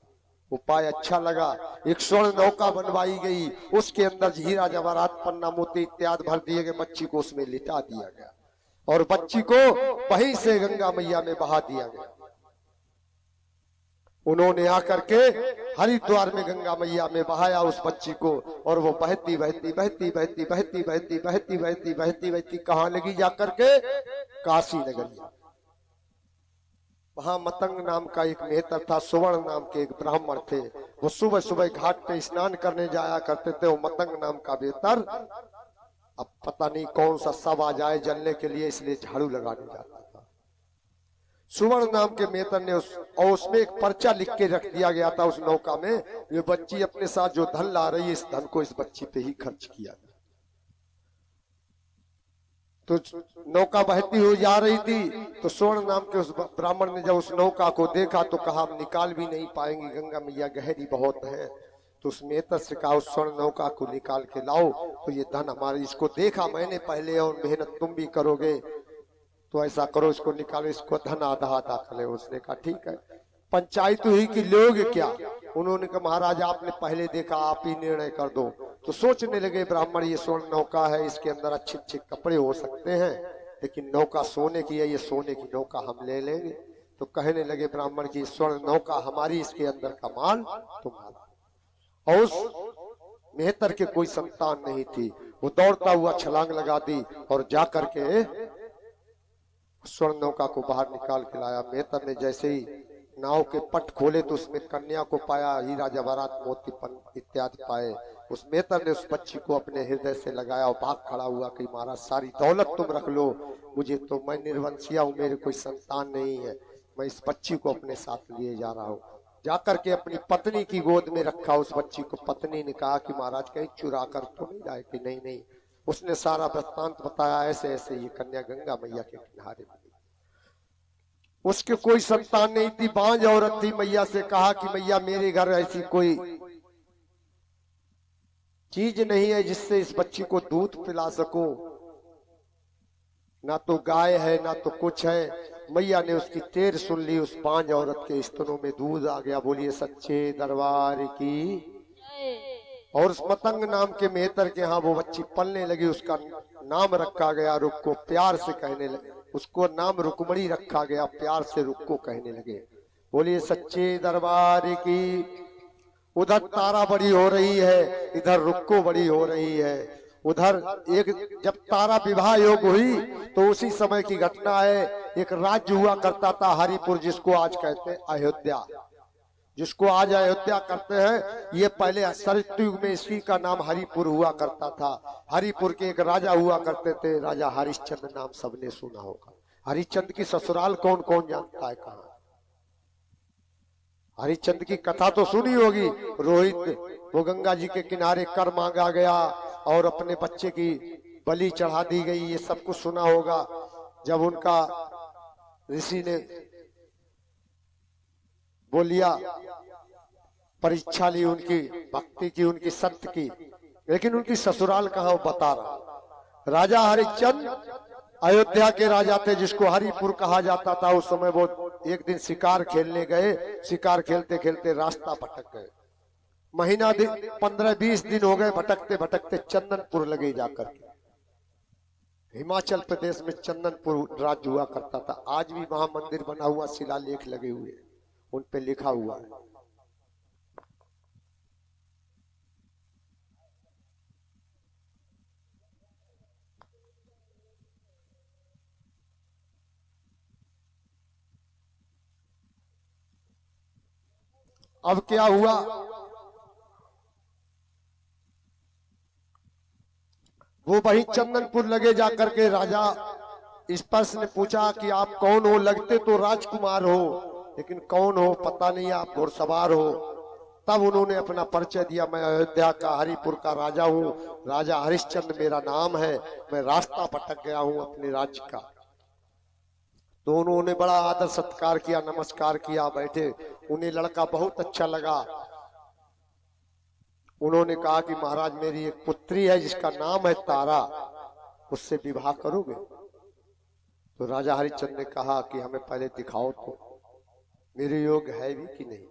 उपाय अच्छा लगा। एक स्वर्ण नौका बनवाई गई, उसके अंदर हीरा जवाहरात पन्ना मोती इत्यादि भर दिए गए, बच्ची को उसमें लिटा दिया गया और बच्ची को वहीं से गंगा मैया में बहा दिया गया। उन्होंने आकर के हरिद्वार में गंगा मैया में बहाया उस बच्ची को, और वो बहती बहती बहती बहती बहती बहती बहती बहती बहती बहती कहाँ लगी जाकर के, काशी नगरी। वहां मतंग नाम का एक मेहतर था, सुवर्ण नाम के एक ब्राह्मण थे। वो सुबह सुबह घाट पे स्नान करने जाया करते थे। वो मतंग नाम का मेहतर अब पता नहीं कौन सा सब आ जाए जलने के लिए, इसलिए झाड़ू लगाने जाता था। सुवर्ण नाम के मेहतर ने उसमें एक पर्चा लिख के रख दिया गया था उस नौका में, ये बच्ची अपने साथ जो धन ला रही है, इस धन को इस बच्ची पे ही खर्च किया। तो नौका बहती हुई जा रही थी, तो स्वर्ण नाम के उस ब्राह्मण ने जब उस नौका को देखा तो कहा हम निकाल भी नहीं पाएंगे, गंगा मैया गहरी बहुत है। तो उस मेहतर से कहा उस स्वर्ण नौका को निकाल के लाओ, तो ये धन हमारे, इसको देखा मैंने पहले और मेहनत तुम भी करोगे, तो ऐसा करो इसको निकालो, इसको धन आधा आधा करे। उसने कहा ठीक है, पंचायत हुई कि लोगे क्या। उन्होंने कहा महाराज आपने पहले देखा, आप ही निर्णय कर दो। तो सोचने लगे ब्राह्मण ये स्वर्ण नौका है, इसके अंदर अच्छे अच्छे कपड़े हो सकते हैं, लेकिन नौका सोने की है, ये सोने की नौका हम ले लेंगे। तो कहने लगे ब्राह्मण की स्वर्ण नौका हमारी, इसके अंदर का माल तुम्हारा। और उस मेहतर के कोई संतान नहीं थी, वो दौड़ता हुआ छलांग लगा दी और जाकर के स्वर्ण नौका को बाहर निकाल के लाया। मेहतर ने जैसे ही नाव के पट खोले तो उसमें कन्या को पाया, हीरा जवाहरात मोती इत्यादि पाए। उस मेहतर ने उस बच्ची को अपने हृदय से लगाया और भाग खड़ा हुआ कि महाराज सारी दौलत तुम रख लो, मुझे तो, मैं निर्वंशिया हूँ, मेरे कोई संतान नहीं है, मैं इस बच्ची को अपने साथ लिए जा रहा हूँ। जाकर के अपनी पत्नी की गोद में रखा उस बच्ची को। पत्नी ने कहा कि महाराज कहीं चुरा कर तो नहीं जाए, कि नहीं नहीं, उसने सारा वृत्तांत बताया, ऐसे ऐसे ये कन्या गंगा मैया के किनारे मिली। उसके कोई संतान नहीं थी, बांझ औरत थी। मैया से कहा कि मैया मेरे घर ऐसी कोई चीज नहीं है जिससे इस बच्ची को दूध पिला सको, ना तो गाय है ना तो कुछ है। मैया ने उसकी टेर सुन ली, उस बांझ औरत के स्तनों में दूध आ गया। बोलिए सच्चे दरबार की। और उस मतंग नाम के मेहतर के यहाँ वो बच्ची पलने लगी। उसका नाम रखा गया रुक्को, प्यार से कहने लगे। उसको नाम रुक्मणी रखा गया, प्यार से रुक्को कहने लगे। बोलिए सच्चे दरबार की। उधर तारा बड़ी हो रही है, इधर रुक्को बड़ी हो रही है। उधर एक जब तारा विवाह योग हुई तो उसी समय की घटना है। एक राज्य हुआ करता था हरिपुर, जिसको आज कहते हैं अयोध्या, जिसको आज अयोध्या करते हैं। ये पहले सतयुग में इसकी का नाम हरिपुर हुआ करता था। हरिपुर के एक राजा हुआ करते थे, राजा हरिश्चंद्र, नाम सबने सुना होगा। हरिश्चंद्र की ससुराल कौन कौन जानता है कहाँ? हरिश्चंद्र की कथा तो सुनी होगी। रोहित, वो गंगा जी के किनारे कर मांगा गया और अपने बच्चे की बलि चढ़ा दी गई, ये सब कुछ सुना होगा। जब उनका ऋषि ने बोलिया, परीक्षा ली उनकी भक्ति की, उनकी सत्य की, लेकिन उनकी ससुराल कहाँ बता रहा। राजा हरिश्चंद्र अयोध्या के राजा थे, जिसको हरिपुर कहा जाता था। उस समय वो एक दिन शिकार खेलने गए, शिकार खेलते खेलते रास्ता भटक गए। महीना दिन 15-20 दिन हो गए भटकते भटकते, चंदनपुर लगे जाकर के। हिमाचल प्रदेश में चंदनपुर राज्य हुआ करता था। आज भी वहां मंदिर बना हुआ, शिलालेख लगे हुए, उन पे लिखा हुआ है। अब क्या हुआ, वो वही चंदनपुर लगे जाकर के राजा स्पर्श ने पूछा कि आप कौन हो? लगते तो राजकुमार हो, लेकिन कौन हो पता नहीं, आप घुड़सवार हो। तब उन्होंने अपना परिचय दिया, मैं अयोध्या का हरिपुर का राजा हूँ, राजा हरिश्चंद्र मेरा नाम है, मैं रास्ता भटक गया हूँ अपने राज्य का। तो उन्होंने बड़ा आदर सत्कार किया, नमस्कार किया, बैठे। उन्हें लड़का बहुत अच्छा लगा। उन्होंने कहा कि महाराज मेरी एक पुत्री है जिसका नाम है तारा, उससे विवाह करोगे? तो राजा हरिश्चंद्र ने कहा कि हमें पहले दिखाओ तो मेरे योग्य है भी कि नहीं।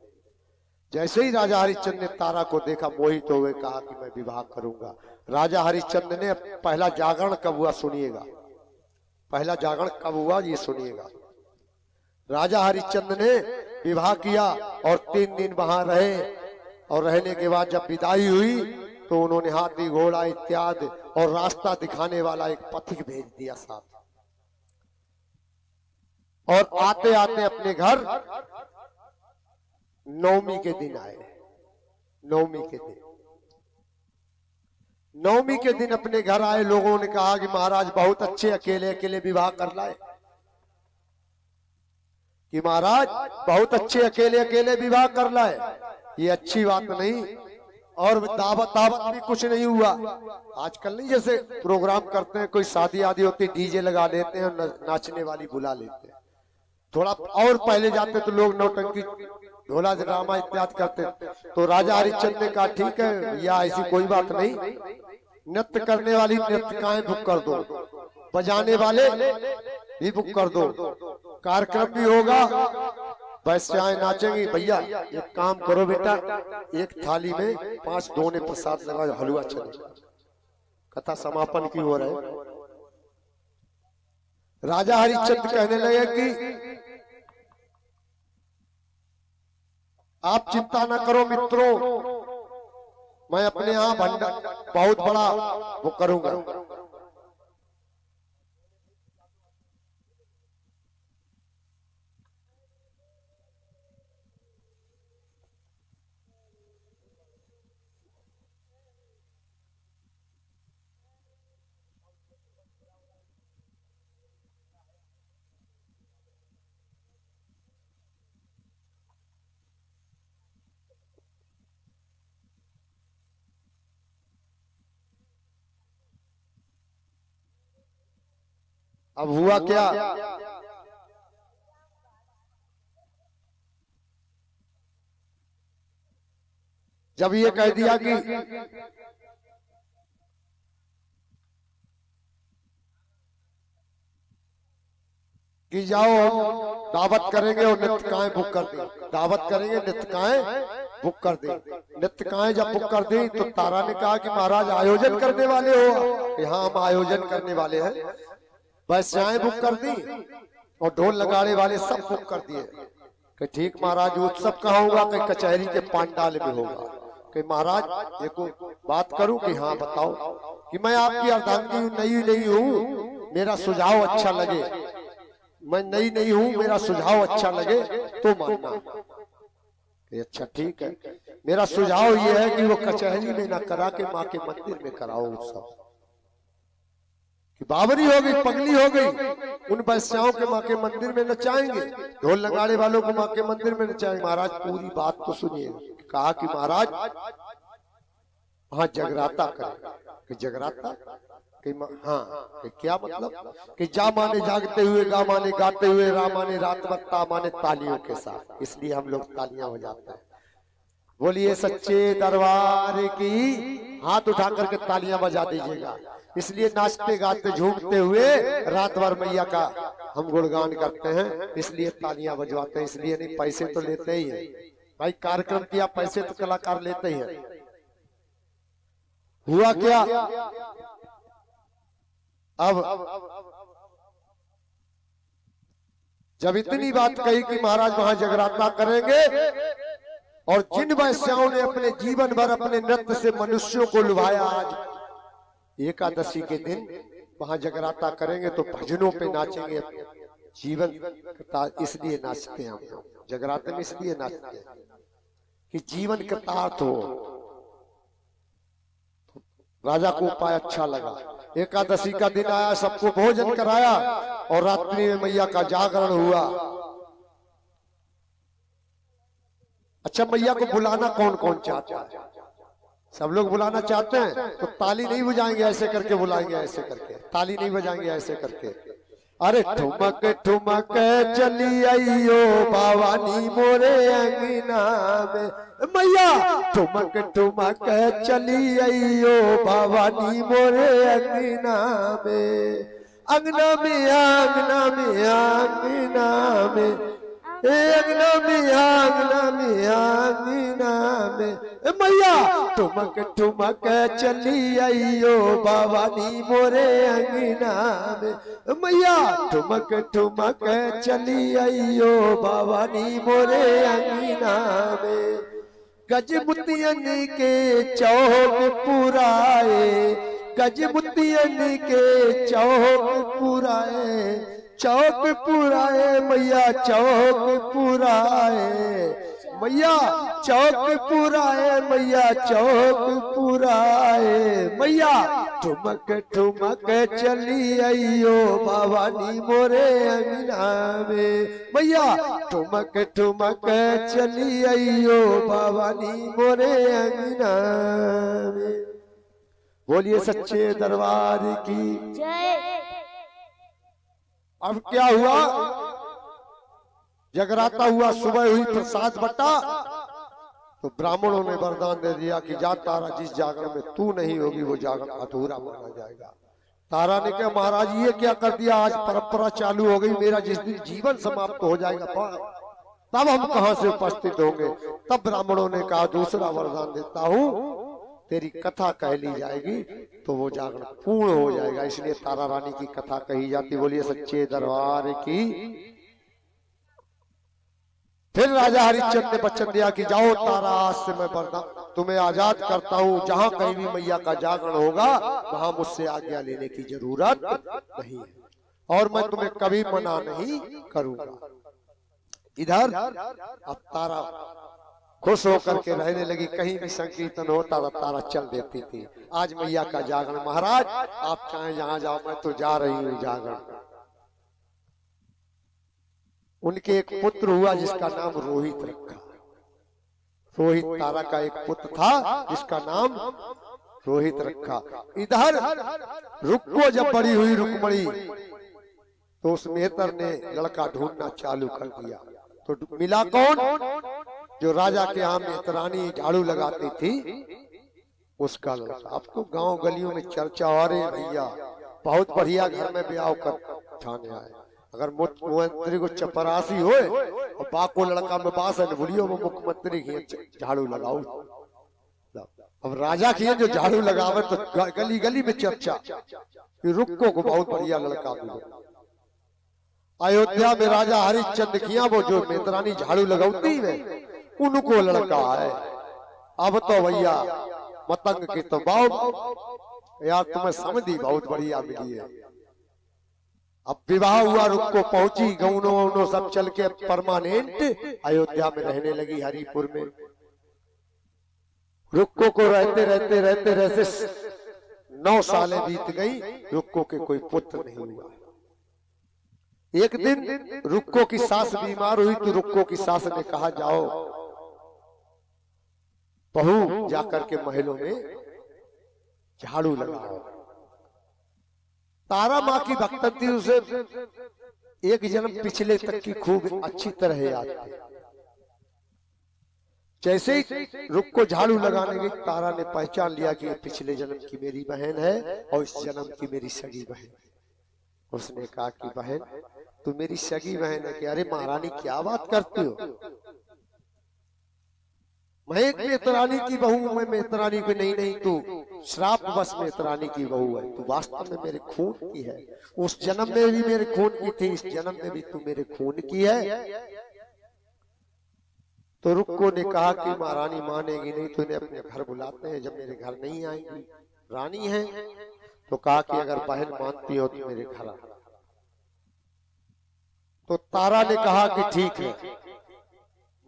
जैसे ही राजा हरिश्चंद्र ने तारा को देखा, मोहित तो हुए, कहा कि मैं विवाह करूंगा। राजा हरिश्चंद्र ने पहला जागरण कब हुआ सुनिएगा, पहला जागरण कब हुआ ये सुनिएगा। राजा हरिश्चंद्र ने विवाह किया और 3 दिन वहां रहे, और रहने के बाद जब विदाई हुई तो उन्होंने हाथी घोड़ा इत्यादि और रास्ता दिखाने वाला एक पथिक भेज दिया साथ। और आते आते अपने घर नवमी के दिन आए। नवमी के दिन, नवमी के दिन अपने घर आए। लोगों ने कहा कि महाराज बहुत अच्छे अकेले अकेले विवाह कर लाए, कि महाराज बहुत अच्छे अकेले अकेले विवाह कर लाए, ये अच्छी बात नहीं। और दावत दावत भी कुछ नहीं हुआ। आजकल नहीं जैसे प्रोग्राम करते हैं, कोई शादी आदि होती डीजे लगा लेते हैं, नाचने वाली बुला लेते हैं। थोड़ा और पहले जाते तो लोग नौटंकी ढोला ड्रामा इत्यादि करते। तो राजा हरिश्चंद्र ने कहा ठीक है या ऐसी कोई बात नहीं, नृत्य करने वाली नृत्यकाएं बुक कर दो, बजाने वाले भी बुक कर दो, कार्यक्रम भी होगा, वैश्याएं नाचेंगी। भैया एक काम करो बेटा, एक थाली में 5 दोने प्रसाद लगा, हलवा चलेगा। कथा समापन की हो रहे। राजा हरिश्चंद्र कहने लगे कि आप चिंता न करो मित्रों, मैं अपने यहाँ भंडार बहुत बड़ा वो करूंगा। अब हुआ क्या, जब ये कह दिया कि जाओ दावत करेंगे और नृत्यकाएं बुक कर दें, दावत करेंगे नृत्यकाएं बुक कर दें। नृत्यकाएं जब बुक कर दी तो तारा ने कहा कि महाराज आयोजन करने वाले हो कि हाँ हम आयोजन करने वाले हैं। वैश्याएं बुक कर दी और ढोल लगाने वाले सब बुक कर दिए कि ठीक महाराज उत्सव कहाँ होगा, कि कचहरी के पांडाल में होगा। कि महाराज एक बात करूं कि हाँ बताओ, कि मैं आपकी अर्धांगिनी नई नहीं हूँ, मेरा सुझाव अच्छा लगे, मैं नई नहीं हूँ, मेरा सुझाव अच्छा लगे तो मानना। अच्छा ठीक है, मेरा सुझाव ये है कि वो कचहरी में ना करा के माँ के मंदिर में कराओ उत्सव। कि बावरी हो गई, पगली हो गई, उन वैश्याओं के माँ के मंदिर में नचाएंगे, ढोल लगाने वालों को माँ के मंदिर में नचाएंगे। महाराज पूरी बात तो सुनिए। कहा कि महाराज हाँ जगराता करें। कि जगराता कि हाँ कि क्या मतलब, कि जा माने जागते हुए, गा माने गाते हुए, रा माने रात भर, ता माने तालियों के साथ, इसलिए हम लोग तालियां बजाते हैं। बोलिए सच्चे दरबार की, हाथ उठा करके तालियां बजा दीजिएगा। इसलिए नाचते गाते झूमते हुए रात भर मैया का हम गुणगान करते हैं, इसलिए तालियां बजवाते हैं। इसलिए नहीं, पैसे तो लेते ही है भाई, कार्यक्रम किया पैसे तो कलाकार लेते ही है। हुआ क्या, अब जब इतनी बात कही कि महाराज वहां जगराता करेंगे, और जिन वैश्याओं ने अपने जीवन भर अपने नृत्य से मनुष्यों को लुभाया, आज एकादशी के दिन वहां जगराता करेंगे तो भजनों पे नाचेंगे। जीवन इसलिए नाचते हैं हम लोग, जगराते में इसलिए नाचते हैं कि जीवन कृतार्थ हो। राजा को उपाय अच्छा लगा, एकादशी का दिन आया, सबको भोजन कराया और रात्रि में मैया का जागरण हुआ। अच्छा, मैया को बुलाना कौन कौन चाहता है? सब लोग बुलाना चाहते हैं तो ताली नहीं बजाएंगे, ऐसे करके बुलाएंगे, ऐसे करके ताली नहीं बजाएंगे, ऐसे करके। अरे ठुमक ठुमक चली आइयो भवानी मोरे अंगना में, मैया ठुमक ठुमक चली आइयो भवानी मोरे अंगना में। अंगना में अंगना में अंगना में, अंगना में अंगना में अंगना में, मैया ठुमक ठुमक चली आइयो भवानी मोरे अंगना में। मैया ठुमक ठुमक चली आइयो भवानी मोरे अंगना में। गजमुतियन के चौक पुराए, गजमुतियन के चौक पुराए, चौक पुराए मैया चौक पुराए, मैया चौक पुराए, मैया चौक पुराए। मैया ठुमक ठुमक चली आइयो भवानी मोरे अंगना में। मैया ठुमक ठुमक चली आइयो भवानी मोरे अंगना में। बोलिए सच्चे दरबार की जय। अब क्या हुआ, जगराता हुआ, सुबह हुई, प्रसाद बटा, तो ब्राह्मणों ने वरदान दे दिया कि जा तारा, जिस जागरण में तू नहीं होगी वो जागरण अधूरा माना जाएगा। तारा ने कहा महाराज ये क्या कर दिया, आज परंपरा चालू हो गई, मेरा जिस दिन जीवन समाप्त हो जाएगा तब हम कहां से उपस्थित होंगे। तब ब्राह्मणों ने कहा दूसरा वरदान देता हूं, तेरी कथा कह ली जाएगी तो वो जागरण पूर्ण हो जाएगा। इसलिए तारा रानी की कथा कही जाती। बोलिए सच्चे दरबार की। फिर राजा हरिश्चंद्र ने वचन दिया कि जाओ तारा, आज से मैं वरदान तुम्हें आजाद करता हूँ, जहाँ कहीं भी मैया का जागरण होगा वहां मुझसे आज्ञा लेने की जरूरत नहीं है, और मैं तुम्हें कभी मना नहीं करूंगा। इधर अब तारा खुश होकर के रहने लगी। कहीं भी संकीर्तन होता था तारा चल देती थी। आज मैया का जागरण, महाराज आप चाहे जहां जाओ, मैं तो जा रही हूँ जागरण। उनके एक पुत्र हुआ जिसका नाम रोहित रखा। रोहित तारा का एक पुत्र था जिसका नाम रोहित रखा। इधर रुक्को जब बड़ी हुई रुक्मणी, तो उस मेहतर ने लड़का ढूंढना चालू कर दिया। तो मिला कौन? जो राजा के यहाँ मेहतरानी झाड़ू लगाती थी उसका लड़का। अब तो गांव गलियों में चर्चा हो रही भैया बहुत बढ़िया घर में ब्याह कर ठाने आए। अगर मुख्यमंत्री को चपरासी हो और बाको लड़का में बास है बुढ़ियों में मुख्यमंत्री की झाड़ू लगाओ। अब राजा की जो झाड़ू लगावे तो गली गली में चर्चा कि रुक्को को बहुत बढ़िया लड़का मिले। अयोध्या में राजा हरिश्चंद्र किया वो जो मेहतरानी झाड़ू लगाती है उनको लड़का है। अब तो भैया मतंग की तो बाव यार तुम्हें समझी बहुत बढ़िया मिली है। अब विवाह हुआ, रुक्को पहुंची, गौनो वौनो सब चल के परमानेंट अयोध्या में रहने लगी हरिपुर में। रुक्को को रहते रहते रहते रहते 9 सालें बीत गई, रुक्को के कोई पुत्र नहीं हुआ। एक दिन रुक्को की सास बीमार हुई तो रुक्को की सास ने कहा जाओ बहू जाकर के महलों में झाड़ू लगाओ। तारा माँ की भक्तन थी, उसे एक जन्म पिछले तक की खूब अच्छी तरह याद थी। जैसे ही रुक्को झाड़ू लगाने गई तारा ने पहचान लिया कि ये पिछले जन्म की मेरी बहन है और इस जन्म की मेरी सगी बहन। उसने कहा कि बहन तू मेरी सगी बहन है कि? अरे महारानी क्या बात करती हो, मैं एक मेहतरानी की बहू, मैं मेहतरानी की नहीं नहीं तू श्राप बस मेहतरानी की बहू है, तू वास्तव में मेरे खून की है। उस जन्म में भी मेरे खून की थी, इस जन्म में भी तू मेरे खून की है। तो रुक्को ने कहा कि महारानी मानेगी नहीं तो इन्हें अपने घर बुलाते हैं, जब मेरे घर नहीं आएंगी रानी है। तो कहा कि अगर बहन मानती हो तो मेरे घर आ। तो तारा ने कहा कि ठीक है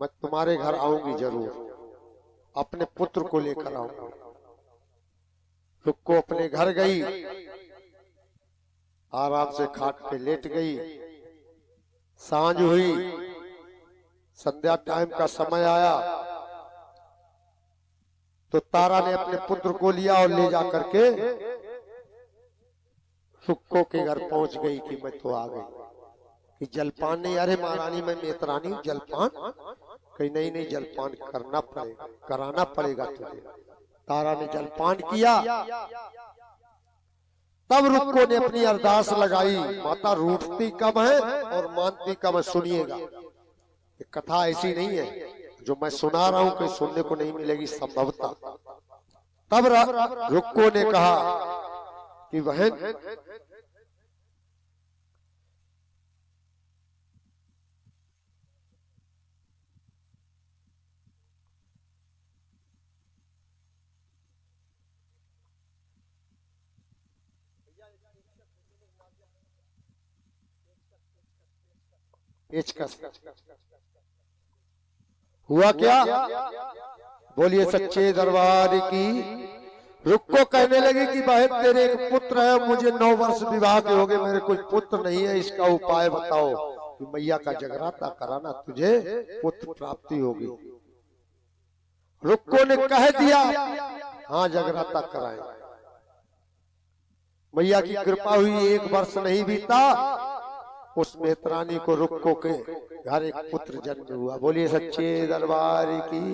मैं तुम्हारे घर आऊंगी जरूर, अपने पुत्र को लेकर आऊंगी। रुक्को अपने घर गई, आराम से खाट पे लेट गई। सांझ हुई, संध्या टाइम का समय आया तो तारा ने अपने पुत्र को लिया और ले जा करके रुक्को के घर पहुंच गई कि मैं तो आ गई। कि जलपान नहीं? अरे महारानी मैं मेहतरानी जलपान? कहीं नहीं नहीं जलपान करना पड़ेगा, कराना पड़ेगा तुझे। तारा ने जलपान किया। तब रुक्को ने अपनी अरदास लगाई, माता रूठती कब है और मानती कब है सुनिएगा। कथा ऐसी नहीं है जो मैं सुना रहा हूं कोई सुनने को नहीं मिलेगी संभवतः। तब रुक्को ने कहा कि बहन पेचकस हुआ क्या? बोलिए सच्चे दरबार की। रुक्को कहने लगी कि बहन तेरे एक पुत्र है, मुझे 9 वर्ष विवाह के हो गए, मेरे कोई पुत्र नहीं है, इसका उपाय बताओ। कि मैया का जगराता कराना, तुझे पुत्र प्राप्ति होगी। रुक्को ने कह दिया हाँ जगराता कराए। मैया की कृपा हुई, 1 वर्ष नहीं बीता उस मेहतरानी को रुक्को के घर एक पुत्र जन्म हुआ। बोलिए सच्चे दरबार की।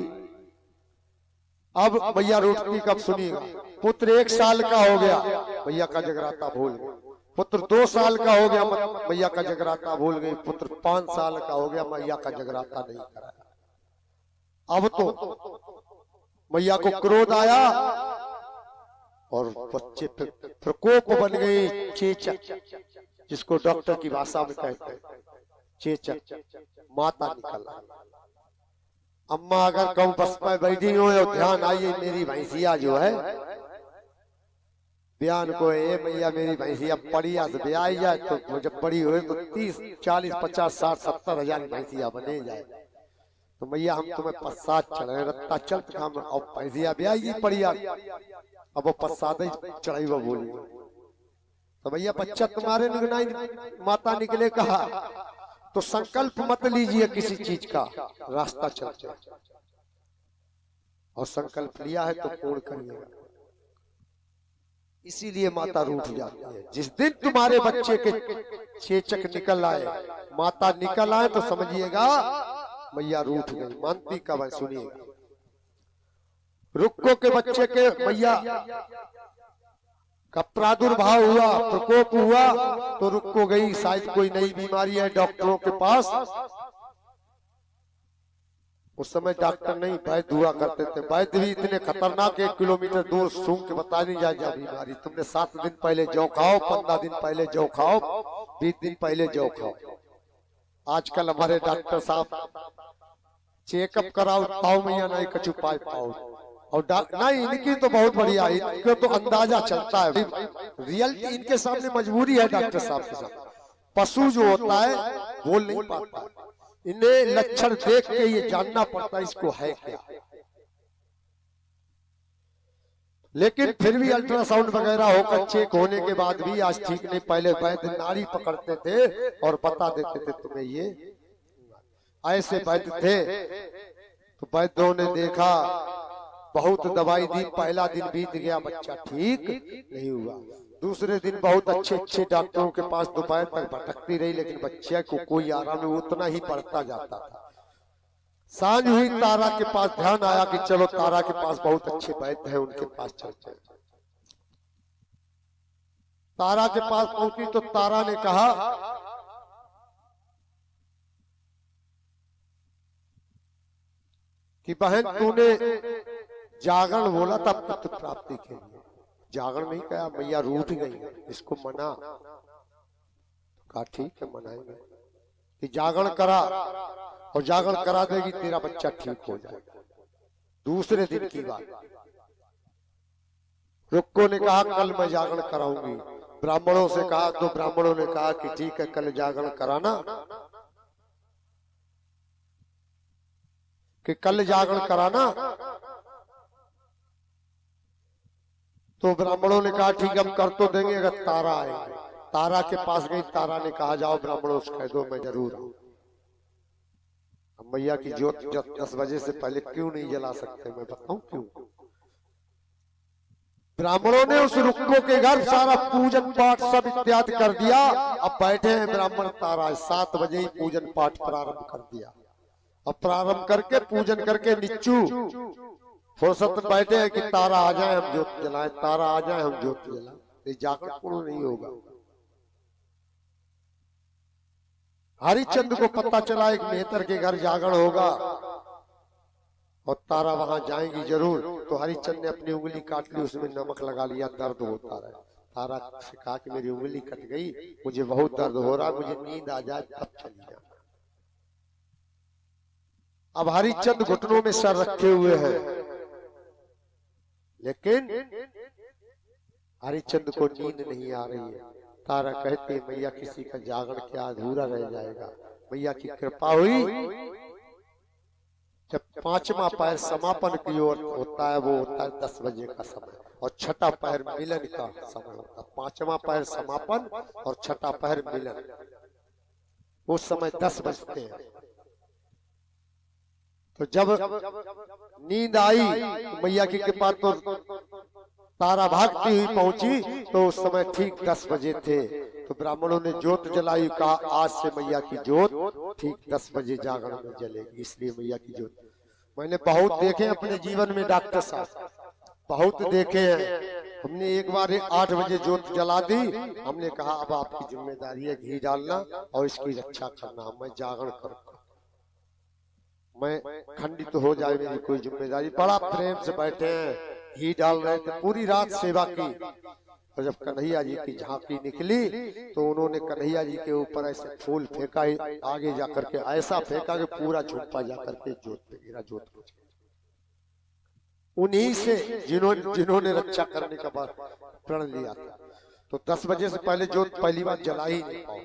अब मैया रूठती कब सुनिएगा। पुत्र 1 साल का हो गया, मैया का जगराता भूल गई। पुत्र 2 साल का हो गया, मैया का जगराता भूल गई। पुत्र 5 साल का हो गया, मैया का जगराता नहीं कराया। अब तो मैया को क्रोध आया और बच्चे पे प्रकोप बन गई, चेचक जिसको डॉक्टर की भाषा में कहते हैं चेचक, माता निकल आई। अम्मा अगर कहूं बस में बैठी हो ध्यान आइए, मेरी भैंसिया जो है बयान को ए मैया मेरी भैंसिया पड़िया से ब्याई जाए तो जब बड़ी हुए तो 30, 40, 50, 60, 70 हजार भैंसिया बने जाए तो मैया हम तुम्हें पश्चात चढ़े रत्ता चल हम अब भैंसिया ब्याई पड़िया। अब वो पश्चात चढ़ाई वो बोली तो भैया बच्चा तुम्हारे निगनाई माता निकले कहा तो संकल्प मत लीजिए किसी चीज का, रास्ता चल जाए और संकल्प लिया है तो पूर्ण करिएगा। इसीलिए माता रूठ जाती है। जिस दिन तुम्हारे बच्चे के चेचक निकल आए, माता निकल आए, तो समझिएगा मैया रूठ गई। मानती कब है सुनिएगा। रुक्को के बच्चे के मैया का प्रादुर्भाव हुआ, प्रकोप हुआ, तो रुक्को गई, शायद कोई नई बीमारी है, डॉक्टरों के पास। उस समय डॉक्टर नहीं, वैद्य हुआ करते थे। वैद्य भी इतने खतरनाक, 1 किलोमीटर दूर सूंघ के बता नहीं जाए बीमारी। तुमने 7 दिन पहले जौ खाओ, 15 दिन पहले जौ खाओ, 20 दिन पहले जौ खाओ। आजकल हमारे डॉक्टर साहब चेकअप कराओ, ताऊ मैया नहीं कछु पाए पाओ। और नहीं, इनकी तो बहुत बढ़िया, इनको तो अंदाजा चलता है। रियलिटी इनके सामने मजबूरी है डॉक्टर साहब के साथ। पशु जो होता है बोल नहीं पाता, इन्हें लक्षण देख के ये जानना पड़ता है इसको है क्या। लेकिन फिर भी अल्ट्रासाउंड वगैरह होकर चेक होने के बाद भी आज ठीक नहीं। पहले वैद्य नाड़ी पकड़ते थे और बता देते थे तुम्हें ये ऐसे वैद्य थे। तो वैद्यों ने देखा, बहुत दवाई दी, पहला दिन बीत गया, बच्चा ठीक नहीं हुआ। दूसरे दिन बहुत अच्छे डॉक्टरों के पास दोपहर तक भटकती रही, लेकिन बच्चे को कोई आराम नहीं, उतना ही बढ़ता जाता था। सांझ हुई, तारा के पास ध्यान आया कि चलो तारा के पास बहुत अच्छे वैद्य हैं, उनके पास चलते हैं। तारा के पास पहुंची तो तारा ने कहा कि बहन तूने जागरण बोला था पुत्र प्राप्ति के लिए, जागरण नहीं कहा। मैया रूठ गई, इसको मना। कहा ठीक है मनाएंगे कि जागरण करा, और जागरण करा देगी तेरा बच्चा ठीक हो जाएगा। दूसरे दिन की बात, रुक्को ने कहा कल मैं जागरण कराऊंगी। ब्राह्मणों से कहा तो ब्राह्मणों ने कहा कि ठीक है कल जागरण कराना, कि कल जागरण कराना। तो ब्राह्मणों ने कहा ठीक हम कर तो देंगे अगर तारा आएंगे। तारा के पास गई, तारा ने कहा जाओ ब्राह्मणों से कह दो मैं जरूर आऊं। मैया की ज्योत 10 बजे से पहले क्यों नहीं जला सकते, मैं बताऊं क्यों। ब्राह्मणों ने उस रुक्को के घर सारा पूजन पाठ सब इत्यादि कर दिया। अब बैठे हैं ब्राह्मण, तारा 7 बजे ही पूजन पाठ प्रारंभ कर दिया। अब प्रारंभ करके पूजन करके निच्चू फुर्सत बैठे हैं कि तारा आ जाए हम ज्योत जलाएं, तारा आ जाए हम ज्योत जलाएं। ये जाकर पूर्ण नहीं होगा। हरिश्चंद्र को पता चला एक मेहतर के घर जागरण होगा और तारा वहां जाएंगी जरूर। तो हरिश्चंद्र ने अपनी उंगली काट ली, उसमें नमक लगा लिया, दर्द होता रहा। तारा से कहा कि मेरी उंगली कट गई, मुझे बहुत दर्द हो रहा, मुझे नींद आ जाए तब चली जाए। अब हरिश्चंद्र घुटनों में सर रखे हुए हैं, लेकिन हरिश्चंद्र को नींद नहीं आ रही है। तारा कहते मैया किसी का जागरण क्या अधूरा रह जाएगा। मैया की कृपा हुई, जब 5वां पैर समापन की ओर होता है, वो होता है 10 बजे का समय, और 6ठा पैर मिलन का समय होता है। 5वां पैर समापन और 6ठा पैर मिलन, उस समय 10 बजते हैं। तो जब नींद आई तो मैया की कृपा, तो तारा भागती हुई पहुंची, तो उस समय ठीक 10 बजे थे। तो ब्राह्मणों ने ज्योत जलाई, कहा आज से मैया की ज्योत ठीक 10 बजे जागरण में जलेगी। इसलिए मैया की ज्योत मैंने बहुत देखे अपने जीवन में, डॉक्टर साहब बहुत देखे हैं। हमने एक बार 8 बजे ज्योत जला दी, हमने कहा अब आपकी जिम्मेदारी है घी डालना और इसकी रक्षा करना। मैं जागरण करूंगा, मैं खंडित हो जाए मेरी कोई जिम्मेदारी। बड़ा प्रेम से बैठे हैं, घी डाल रहे थे, पूरी रात सेवा की। और जब कन्हैया जी की झांकी निकली तो उन्होंने कन्हैया जी के ऊपर ऐसे फूल फेंका, आगे जाकर के ऐसा फेंका कि पूरा झुंपा जाकर के ज्योत पे गिरा। ज्योत उन्हीं से जिन्होंने रक्षा करने का प्रण लिया था। तो 10 बजे से पहले ज्योत पहली बार जला ही नहीं पाओ।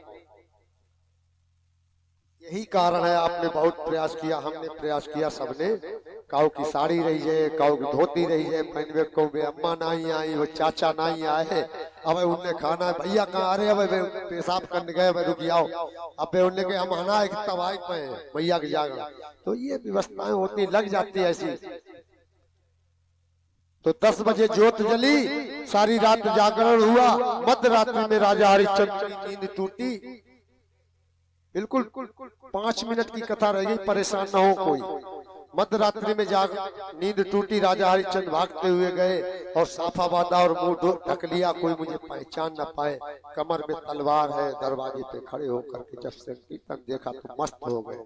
यही कारण है, आपने बहुत प्रयास किया, हमने प्रयास किया, सबने। काऊ की साड़ी रही जाए, काऊ की धोती रही जाए, पहनवे को अम्मा नहीं आई, वो चाचा नहीं आए, अब उनने खाना है, भैया कहाँ, अरे अब पेशाब करने गए, रुक जाओ, अब उनने के हम आना है कि तबाही पे भैया के जागरण। तो ये व्यवस्थाएं होती, लग जाती है ऐसी। तो 10 बजे ज्योत जली सारी रात जागरण हुआ। मध्य रात्रि में राजा हरिश्चंद्र की नींद टूटी। बिल्कुल 5 मिनट की कथा रह गई, परेशान न हो कोई। मध्य रात्रि में नींद टूटी। राजा हरिश्चंद्र भागते हुए गए और साफा बांधा और मुंह ढक लिया, कोई मुझे पहचान न पाए। कमर में तलवार है। दरवाजे पे खड़े होकर के जब संकीर्तन देखा तो मस्त हो गए,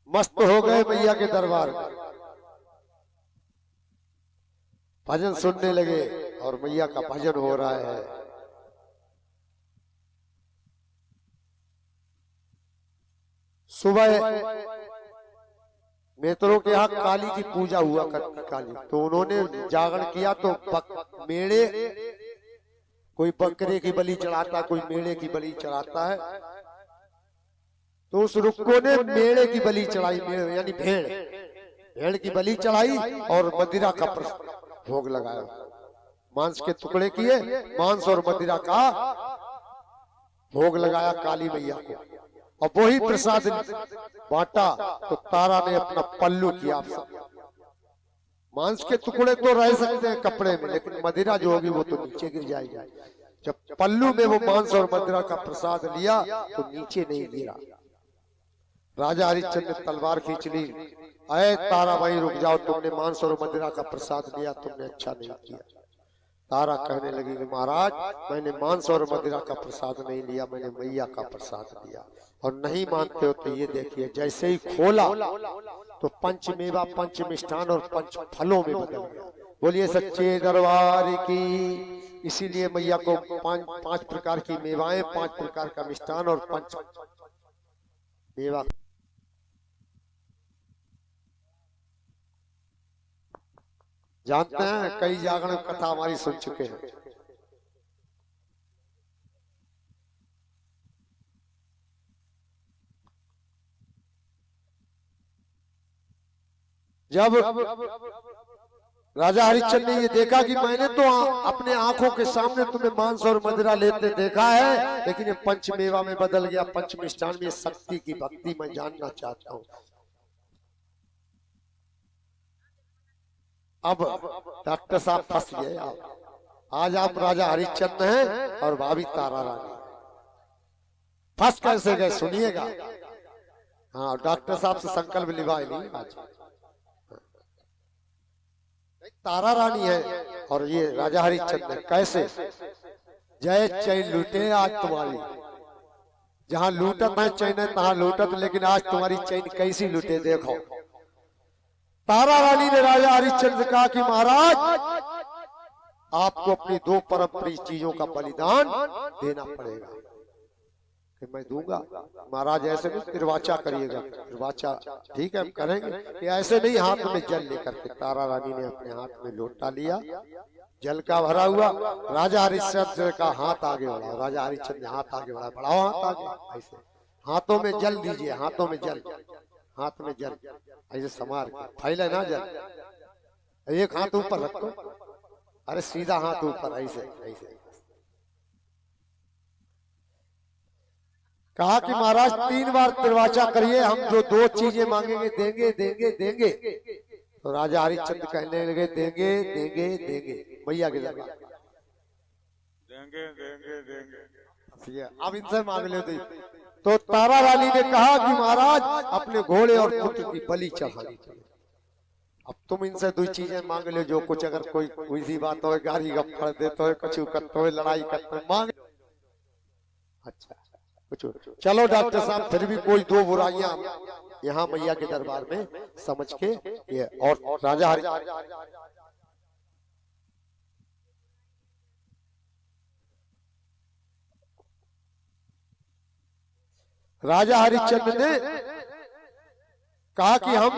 मस्त हो गए मैया के दरबार में। भजन सुनने लगे और मैया का भजन हो रहा है। सुबह मेतरों के यहाँ काली की पूजा हुआ करती, काली, तो उन्होंने जागरण किया तो मेढ़े, कोई बकरे की बलि चढ़ाता, कोई मेढ़े की बलि चढ़ाता है। तो उस रुक्को ने मेढ़े की बलि चढ़ाई, यानी भेड़ की बलि चढ़ाई और मदिरा का भोग लगाया। मांस के टुकड़े किए, मांस और मदिरा का भोग लगाया काली मैया को, और वही प्रसाद बांटा। तो तारा ने अपना पल्लू किया। मांस के टुकड़े तो रह सकते हैं कपड़े में, लेकिन मदिरा जो होगी वो तो नीचे गिर जाएगी। जब पल्लू में वो मांस और मदिरा का प्रसाद लिया तो नीचे नहीं गिरा। राजा हरिश्चंद्र ने तलवार खींच ली। अरे तारा भाई रुक जाओ, तुमने मांस और मदिरा का प्रसाद लिया, तुमने अच्छा नहीं किया। तारा कहने लगी कि महाराज, मैंने मांस और मदिरा का प्रसाद नहीं लिया, मैंने मैया का प्रसाद लिया। और नहीं मानते हो तो ये देखिए, जैसे ही खोला तो पंच मेवा, पंच मिष्ठान और पंच फलों में बदल गया। बोलिए सच्चे दरबार की। इसीलिए मैया को 5 प्रकार की मेवाएं, 5 प्रकार का मिष्ठान और 5 मेवा। जानते हैं, कई जागरण कथा हमारी सुन चुके हैं। जब राजा हरिश्चंद्र ने ये देखा कि मैंने तो अपने आंखों के सामने तुम्हें मांस और मदिरा लेते देखा है, लेकिन ये पंचमेवा में बदल गया, पंचमिष्ठान में शक्ति की भक्ति मैं जानना चाहता हूँ। अब डॉक्टर साहब फंस गए। आज आप राजा हरिश्चंद्र हैं और भाभी तारा रानी। फंस कैसे गए सुनिएगा। हाँ, डॉक्टर साहब से संकल्प लिवाए नहीं आज। तारा रानी है और ये राजा हरिश्चंद्र। कैसे? जय चैन लूटे आज तुम्हारी, जहां लूटत है चैन तहां लूटत, लेकिन आज तुम्हारी चैन कैसी लूटे देखो। तारा रानी ने राजा हरिश्चंद्र से कहा कि महाराज, आपको अपनी 2 परम प्रिय चीजों का बलिदान देना पड़ेगा। कि मैं दूंगा। महाराज ऐसे नहीं, निर्वाचा करिएगा। निर्वाचा ठीक है हम करेंगे, कि ऐसे नहीं, हाथ में जल लेकर के। तारा रानी ने अपने हाथ में लोटा लिया, जल का भरा हुआ। राजा हरिश्चंद्र का हाथ आगे बढ़ा। राजा हरिश्चंद्र ने हाथ आगे बढ़ा, बढ़ाओ हाथ आगे। ऐसे हाथों में जल दीजिए, हाथों में जल, हाथ में जल ऐसे समार के, फैले ना जल। एक हाथ ऊपर रखो, अरे सीधा हाथ ऊपर, ऐसे ऐसे। कहा कि महाराज 3 बार निर्वाचा करिए, हम जो 2 चीजें मांगेंगे देंगे देंगे देंगे। तो राजा हरिश्चंद्र कहने लगे देंगे देंगे देंगे। मैया के दरबार देंगे देंगे देंगे। अब इनसे मांग ले। तो तारा रानी ने कहा कि महाराज, अपने घोड़े और पुत्र की बलि चढ़ानी चाहिए। अब तुम इनसे 2 चीजें मांग ले, जो कुछ, अगर कोई सी बात हो, गाड़ी गप्पड़ देते हो, कुछ करते हो, लड़ाई करते हो, मांग। अच्छा कुछ, चलो डॉक्टर साहब, फिर भी कोई 2 बुराइयां यहाँ मैया के दरबार में समझ के ये। और राजा हरिश्चंद्र ने कहा कि हम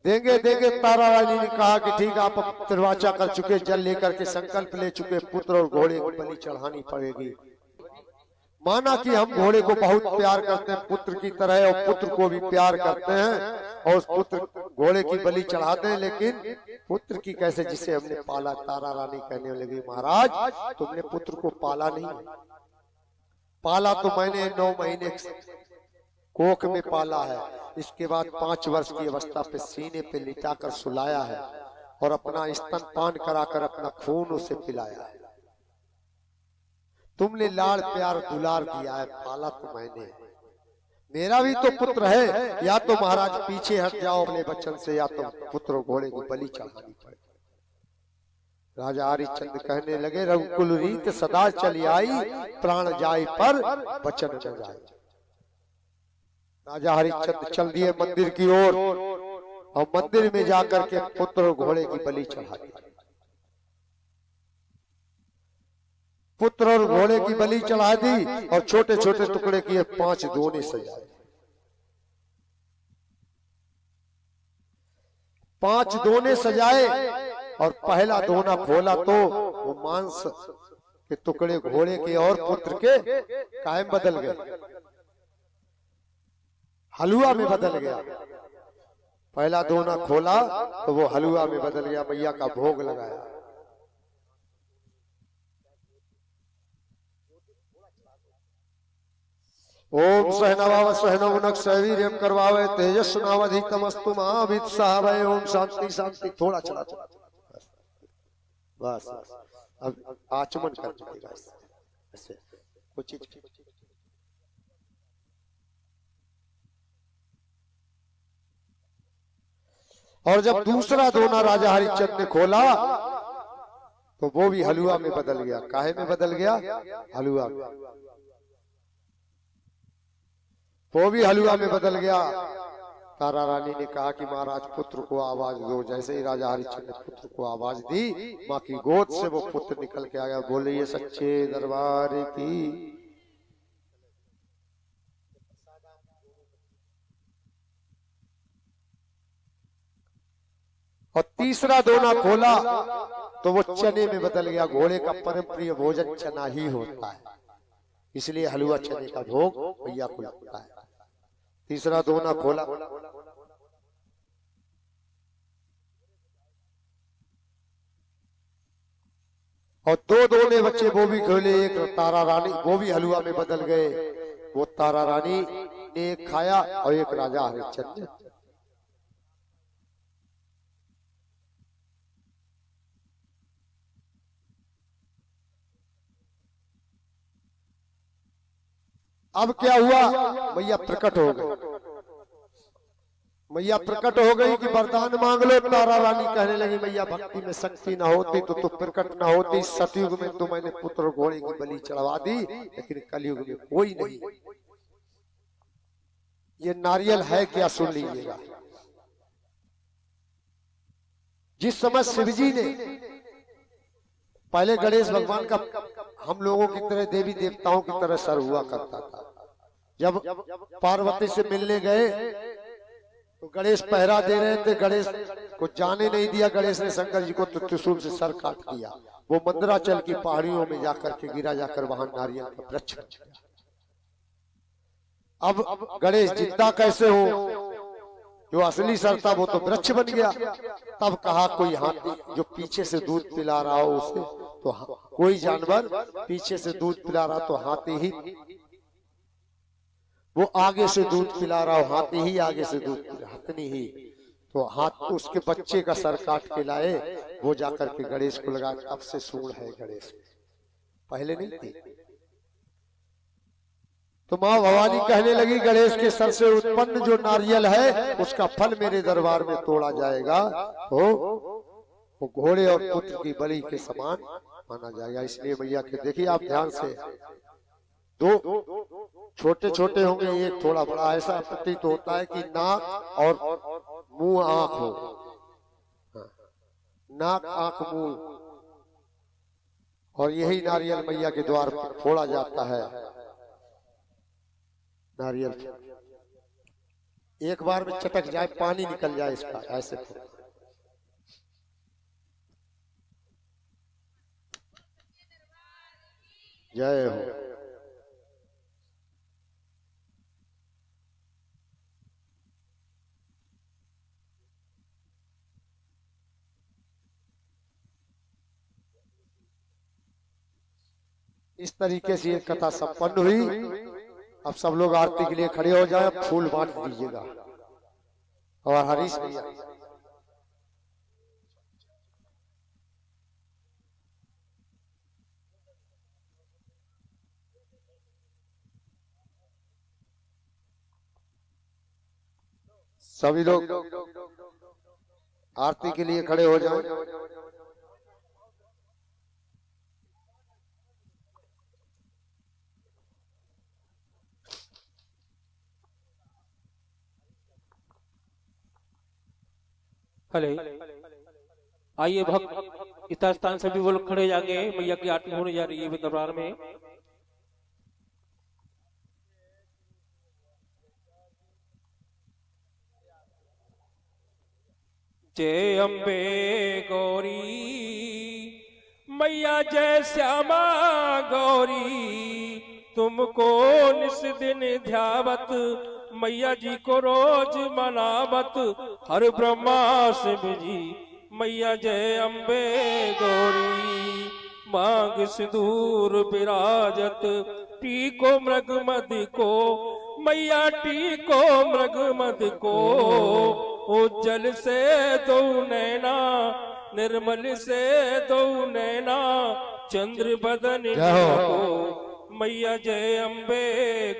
देंगे देंगे। तारा रानी ने कहा कि ठीक, आप निर्वाचा कर चुके, जल लेकर के संकल्प ले चुके, पुत्र और घोड़े को बलि चढ़ानी पड़ेगी। माना कि हम घोड़े को बहुत प्यार करते हैं, पुत्र की तरह, और पुत्र को भी प्यार करते हैं, और उस पुत्र घोड़े की बलि चढ़ाते हैं, लेकिन पुत्र की कैसे, जिसे हमने पाला। तारा रानी कहने लगी महाराज, तुमने पुत्र को पाला नहीं। पाला तो मैंने 9 महीने कोख में पाला है। इसके बाद 5 वर्ष की अवस्था पे सीने पे लिटा कर सुलाया है, और अपना स्तनपान कराकर अपना खून उसे पिलाया है। तुमने लाड़ प्यार दुलार दिया है, पाला तो मैंने। मेरा भी तो पुत्र है, या तो महाराज पीछे हट जाओ अपने बच्चन से, या तो पुत्र घोड़े की बलि चढ़ानी पड़े। राजा हरिश्चंद्र कहने लगे, रघुकुल रीत सदा चली आई, प्राण जाए पर वचन न जाए। राजा हरिश्चंद्र चल दिए मंदिर की ओर और मंदिर में जाकर के पुत्र और घोड़े की बलि चढ़ा दी। पुत्र और घोड़े की बलि चढ़ा दी और छोटे छोटे टुकड़े किए, 5 दोने सजाए। 5 दोने सजाए और पहला दोना खोला तो वो मांस के टुकड़े घोड़े के और पुत्र के कायम बदल गए, हलवा में बदल गया। पहला दोना खोला तो वो हलवा में बदल गया, मैया का भोग लगाया। ओम सहनवा सहनवनक सवीर्यम करवावे तेजस्नावधितमस्तु महावित्साहवे। ओम शांति शांति। थोड़ा चला चला बस, अब आचमन कर दीजिएगा ऐसे कुछ चीज। और जब दूसरा दोना राजा हरिश्चंद्र ने खोला तो वो भी हलवा में बदल गया। काहे में बदल गया? हलवा में। वो भी हलवा में बदल गया। तारा रानी ने कहा कि महाराज पुत्र को आवाज दो। जैसे ही राजा हरिश्चंद्र ने पुत्र को आवाज दी, माँ की गोद से वो पुत्र निकल के आ गया। बोले, ये सच्चे दरबार की। और तीसरा दोना खोला तो वो चने में बदल गया। घोड़े का परम प्रिय भोजन चना ही होता है, इसलिए हलवा चने का भोग भैया को लगता है। तीसरा दोना खोला और 2 दोने बच्चे वो भी खोले। एक तारा रानी, वो भी हलवा में बदल गए। वो तारा रानी ने एक खाया और एक राजा हरिश्चंद्र ने। अब क्या हुआ? मैया प्रकट हो गई। मैया प्रकट हो गई कि वरदान मांग लो। तारा रानी कहने लगी, मैया भक्ति में शक्ति ना होती तो तू प्रकट ना होती। सतयुग में तो मैंने पुत्र घोड़े की बलि चढ़वा दी, लेकिन कलयुग में कोई नहीं। ये नारियल है क्या? सुन लीजिएगा। जिस समय शिवजी ने, पहले गणेश भगवान का हम लोगों की तरह देवी देवताओं की तरह सर हुआ करता था। जब पार्वती से मिलने गए तो गणेश पहरा दे रहे थे, गणेश को जाने नहीं दिया। गणेश ने शंकर जी को त्रिशूल से सर काट दिया। वो मंदराचल की पहाड़ियों में जाकर के गिरा, जाकर वहां नारियल का वृक्ष बन गया। अब गणेश जिंदा कैसे हो? जो असली सर था वो तो वृक्ष बन गया। तब कहा, कोई हाथी जो पीछे से दूध पिला रहा हो उसे, तो कोई जानवर पीछे से दूध पिला रहा तो हाथी ही, वो आगे से दूध पिला रहा हो, हाथी ही आगे से दूध पिला, हथनी ही। तो हाथ उसके बच्चे का सर काट के लाए, वो जाकर के गणेश को लगा। अब से सूंड है गणेश, पहले नहीं थी। तो माँ भवानी कहने लगी, गणेश के सर से उत्पन्न जो नारियल है उसका फल मेरे दरबार में तोड़ा जाएगा तो वो घोड़े और पुत्र की बलि के समान माना जाएगा। इसलिए भैया के देखिए आप ध्यान से, 2 छोटे छोटे होंगे, एक थोड़ा बड़ा। ऐसा प्रतीत होता है कि नाक और मुंह आंख हो, नाक आंख मुंह, और यही नारियल मैया के द्वार पर फोड़ा जाता है। नारियल एक बार में चटक जाए, पानी निकल जाए इसका, ऐसे जय हो। इस तरीके से ये कथा संपन्न हुई। अब सब लोग आरती के लिए खड़े हो जाए, फूल बांट दीजिएगा। और हरीश भैया सभी लोग आरती के लिए खड़े हो जाएं। हले आइए भक्त इस स्थान से भी वो लोग खड़े जाके मैया की आरती होने जा रही है दरबार में। जय अम्बे गौरी मैया जय श्यामा गौरी, तुमको निस दिन ध्यावत मैया जी को रोज मनावत हर ब्रह्मा शिव जी। मैया जय अम्बे गौरी मांग सिंदूर विराजत, टीको मृग मद को मैया टीको मृग मद को। उज्जल से दो नैना निर्मल से दो नैना, चंद्र बदन को मैया जय अम्बे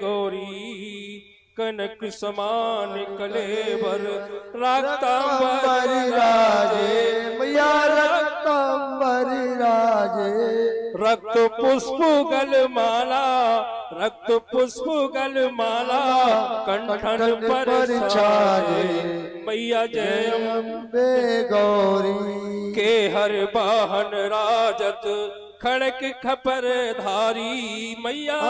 गौरी। कनक समान कलेवर रक्तांबर राजे मैया रक्तांबर राजे। रक्त पुष्प गल माला रक्त पुष्प गल माला, कंठन पर छाजे मैया जय अम्बे गौरी। के हर वाहन राजत खड़ग खपर धारी मैया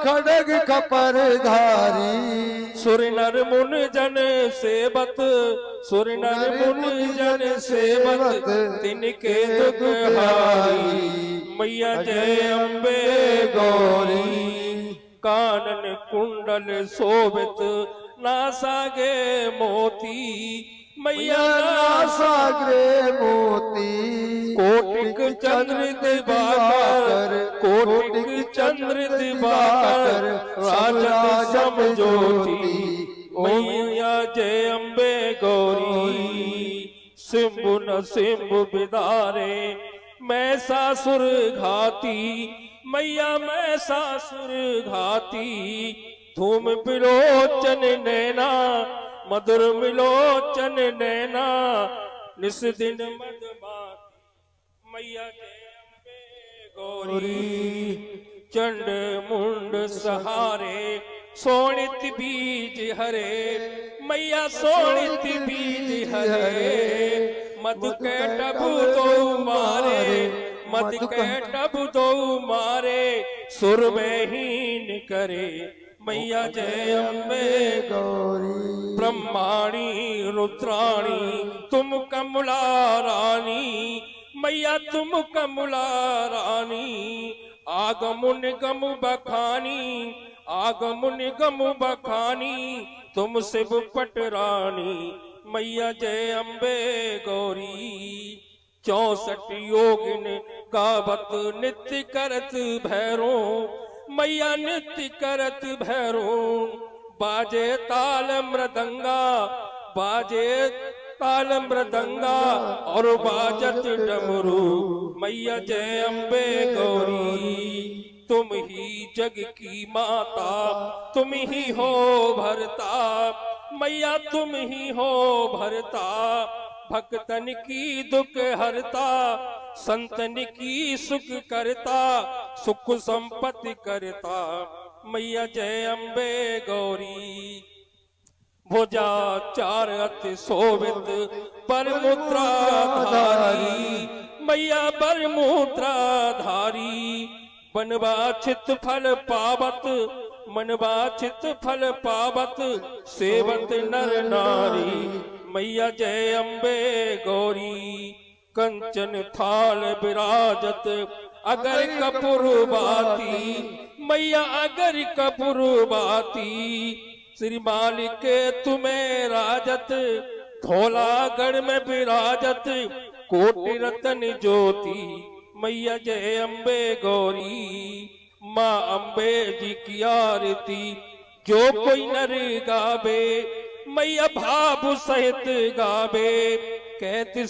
खड़ग खपर धारी। सुर नर मुन जन सेवत सुर नर मुन जन सेवत, तिनके दुख हारी मैया जय अम्बे गौरी। कानन कुंडल शोभित नासागे मोती मैया नासाग्रे मोती। कोटिक चंद्र दिवाकर कोटिक चंद्र दिवाकर, राजत सम ज्योति मैया जय अम्बे गौरी। सिंबु न सिंबु बिदारे मैं सासुर घाती मैया मैं सासुर घाती। धूम बिलोचन नैना मधुर मिलोचन नैना, निस दिन मदमाती मैया जय अम्बे गौरी। चंड मुंड सहारे सोनित बीज हरे मैया सोनित बीज हरे। मधु के टब दो मारे मध के टब दो मारे, सुर में हीन करे मैया जय अम्बे गौरी। ब्रह्माणी रुद्राणी तुम कमला रानी मैया तुम कमला रानी। आगमुन गम बखानी आगमुन गम बखानी, तुम शिव पट रानी मैया जय अम्बे गौरी। 64 योगिन गावत नित्य करत भैरो मैया नित्य करत भैरो। बाजे ताल मृदंगा बाजे ताल मृदंगा, और बाजत डमरू मैया जय अम्बे गौरी। तुम ही जग की माता तुम ही हो भरता मैया तुम ही हो भरता। भक्तन की दुख हरता संतन की सुख करता, सुख संपत्ति करता मैया जय अम्बे गौरी। भुजा चार अति शोभित पर मुद्रा धारी मैया पर मुद्रा धारी। बनवाछित फल पावत मनवाछित फल पावत, सेवत नर नारी मैया जय अम्बे गौरी। कंचन थाल विराजत अगर कपूर बाती मैया अगर कपूर बाती। श्री मालिक तुम्हें राजत धौलागढ़ में विराजत, कोटि रतन ज्योति मैया जय अम्बे गौरी। माँ अम्बे जी की आरती जो कोई नर गावे मैया भाव सहित गावे। कहती